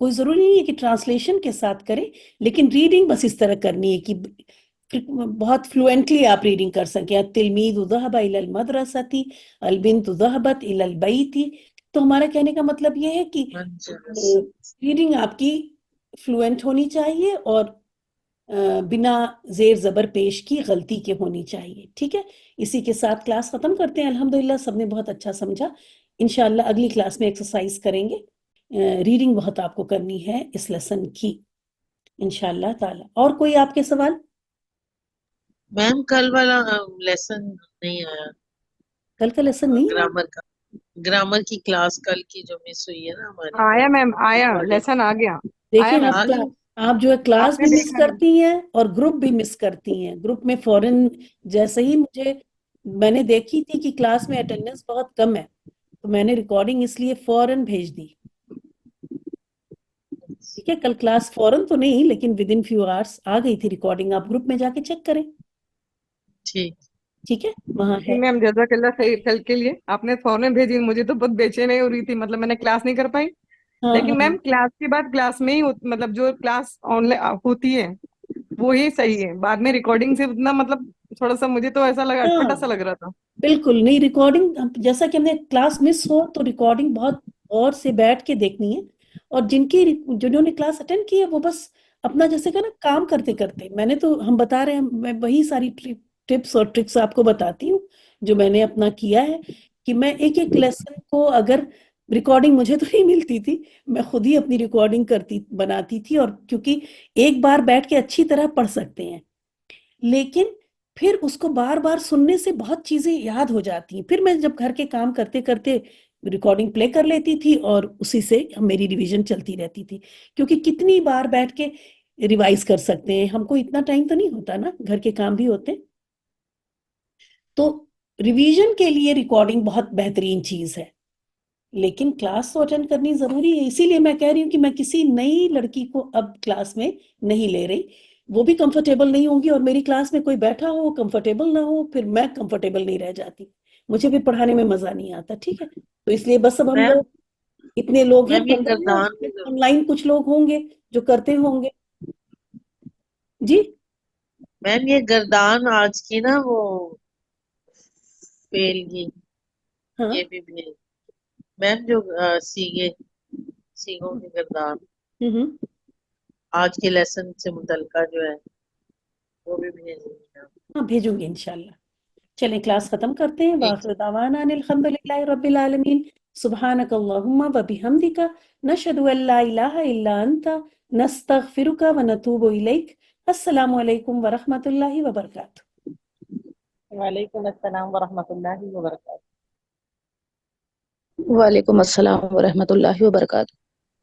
کوئی ضروری نہیں ہے کہ ٹرانسلیشن کے ساتھ کریں، لیکن ریڈنگ بس اس طرح کرنی ہے کہ بہت فلوئنٹلی آپ ریڈنگ کر سکیں. التلمیذ ذهب الى المدرسة البنت ذهبت الى البيت. تو ہمارا کہنے کا مطلب یہ ہے کہ ریڈنگ آپ کی فلوئنٹ ہونی چاہیے اور بنا زیر زبر پیش کی غلطی کے ہونی چاہیے. ٹھیک ہے، اسی کے ساتھ کلاس ختم کرتے ہیں. الحمدللہ سب نے بہت اچھا سمجھا. انشاءاللہ اگلی کلاس میں ایکسرسائز کریں گے. ریڈنگ بہت آپ کو کرنی ہے اس لیسن کی انشاءاللہ تعالی. اور کوئی آپ کے سوال؟ میم کل والا لیسن نہیں آیا، کل کا لیسن نہیں ہے؟ گرامر کی کلاس کل کی جو مس ہوئی ہے نا ہماری. آیا میم، آیا لیسن آ گیا. دیکھیں آیا آپ جو ہے کلاس آپ نے بھی مس دیکھا ہے؟ کرتی ہیں اور گروپ بھی مس کرتی ہیں. گروپ میں فوراً جیسے ہی میں نے دیکھی تھی کہ کلاس میں اٹینڈنس بہت کم ہے تو میں نے ریکارڈنگ اس لیے فوراً بھیج دی. ٹھیک ہے، کل کلاس فوراً تو نہیں لیکن ود ان فیو آورس آ گئی تھی ریکارڈنگ. آپ گروپ میں جا کے چیک کریں. ٹھیک ہے، وہاں ہے. میم جزاک اللہ خیر. کل کے لیے آپ نے فوراً بھیجی، مجھے تو بہت بے چینی ہو رہی تھی، مطلب میں نے کلاس نہیں کر پائی. لیکن میم کلاس کے بعد کلاس میں ہی مطلب جو کلاس آن لائن ہوتی ہے وہی صحیح ہے. بعد میں ریکارڈنگ سے اتنا مطلب تھوڑا سا مجھے تو ایسا لگا اٹپٹا سا لگ رہا تھا. بالکل نہیں، ریکارڈنگ جیسا کہ ہم نے کلاس مس ہو تو ریکارڈنگ بہت غور سے بیٹھ کے دیکھنی ہے. اور جنہوں نے کلاس اٹینڈ کی ہے وہ بس اپنا جیسے کہ نا کام کرتے کرتے، میں نے تو ہم بتا رہے ہیں، میں وہی ساری ٹپس اور ٹرکس آپ کو بتاتی ہوں جو میں نے اپنا کیا ہے کہ میں ایک ایک لیسن کو، اگر ریکارڈنگ مجھے تو نہیں ملتی تھی، میں خود ہی اپنی ریکارڈنگ بناتی تھی. اور کیونکہ ایک بار بیٹھ کے اچھی طرح پڑھ سکتے ہیں لیکن پھر اس کو بار بار سننے سے بہت چیزیں یاد ہو جاتی ہیں. پھر میں جب گھر کے کام کرتے کرتے ریکارڈنگ پلے کر لیتی تھی اور اسی سے میری ریویژن چلتی رہتی تھی. کیونکہ کتنی بار بیٹھ کے ریوائز کر سکتے ہیں، ہم کو اتنا ٹائم تو نہیں ہوتا نا، گھر کے کام بھی ہوتے. تو ریویژن کے لیے ریکارڈنگ بہت بہترین چیز ہے، لیکن کلاس تو اٹینڈ کرنی ضروری ہے. اسی لیے میں کہہ رہی ہوں کہ میں کسی نئی لڑکی کو اب کلاس میں نہیں لے رہی. وہ بھی کمفرٹیبل نہیں ہوں گی اور میری کلاس میں کوئی بیٹھا ہو کمفرٹیبل نہ ہو، پھر میں کمفرٹیبل نہیں رہ جاتی، مجھے بھی پڑھانے میں مزہ نہیں آتا. ٹھیک ہے، تو اس لیے بس اب ہم لوگ اتنے لوگ ہیں 15 آن لائن کچھ لوگ ہوں گے جو کرتے ہوں گے. جی میم یہ گردان آج کی نا وہ فیل کی ہاں یہ بھی بھیج میم جو سیگوں کی گردان آج کے لیسن سے متعلقہ جو ہے وہ بھی بھیج دیں گے. ہاں بھیجوں گے انشاءاللہ. چلیں کلاس ختم کرتے ہیں. وآخر دعوانا ان الحمدللہ رب العالمین. سبحانک اللہم و بحمدک نشہد ان لا الہ الا انت نستغفرک و نتوب الیک. السلام علیکم ورحمۃ اللہ وبرکاتہ. وعلیکم السلام ورحمۃ اللہ وبرکاتہ. وعلیکم السلام ورحمۃ اللہ وبرکاتہ.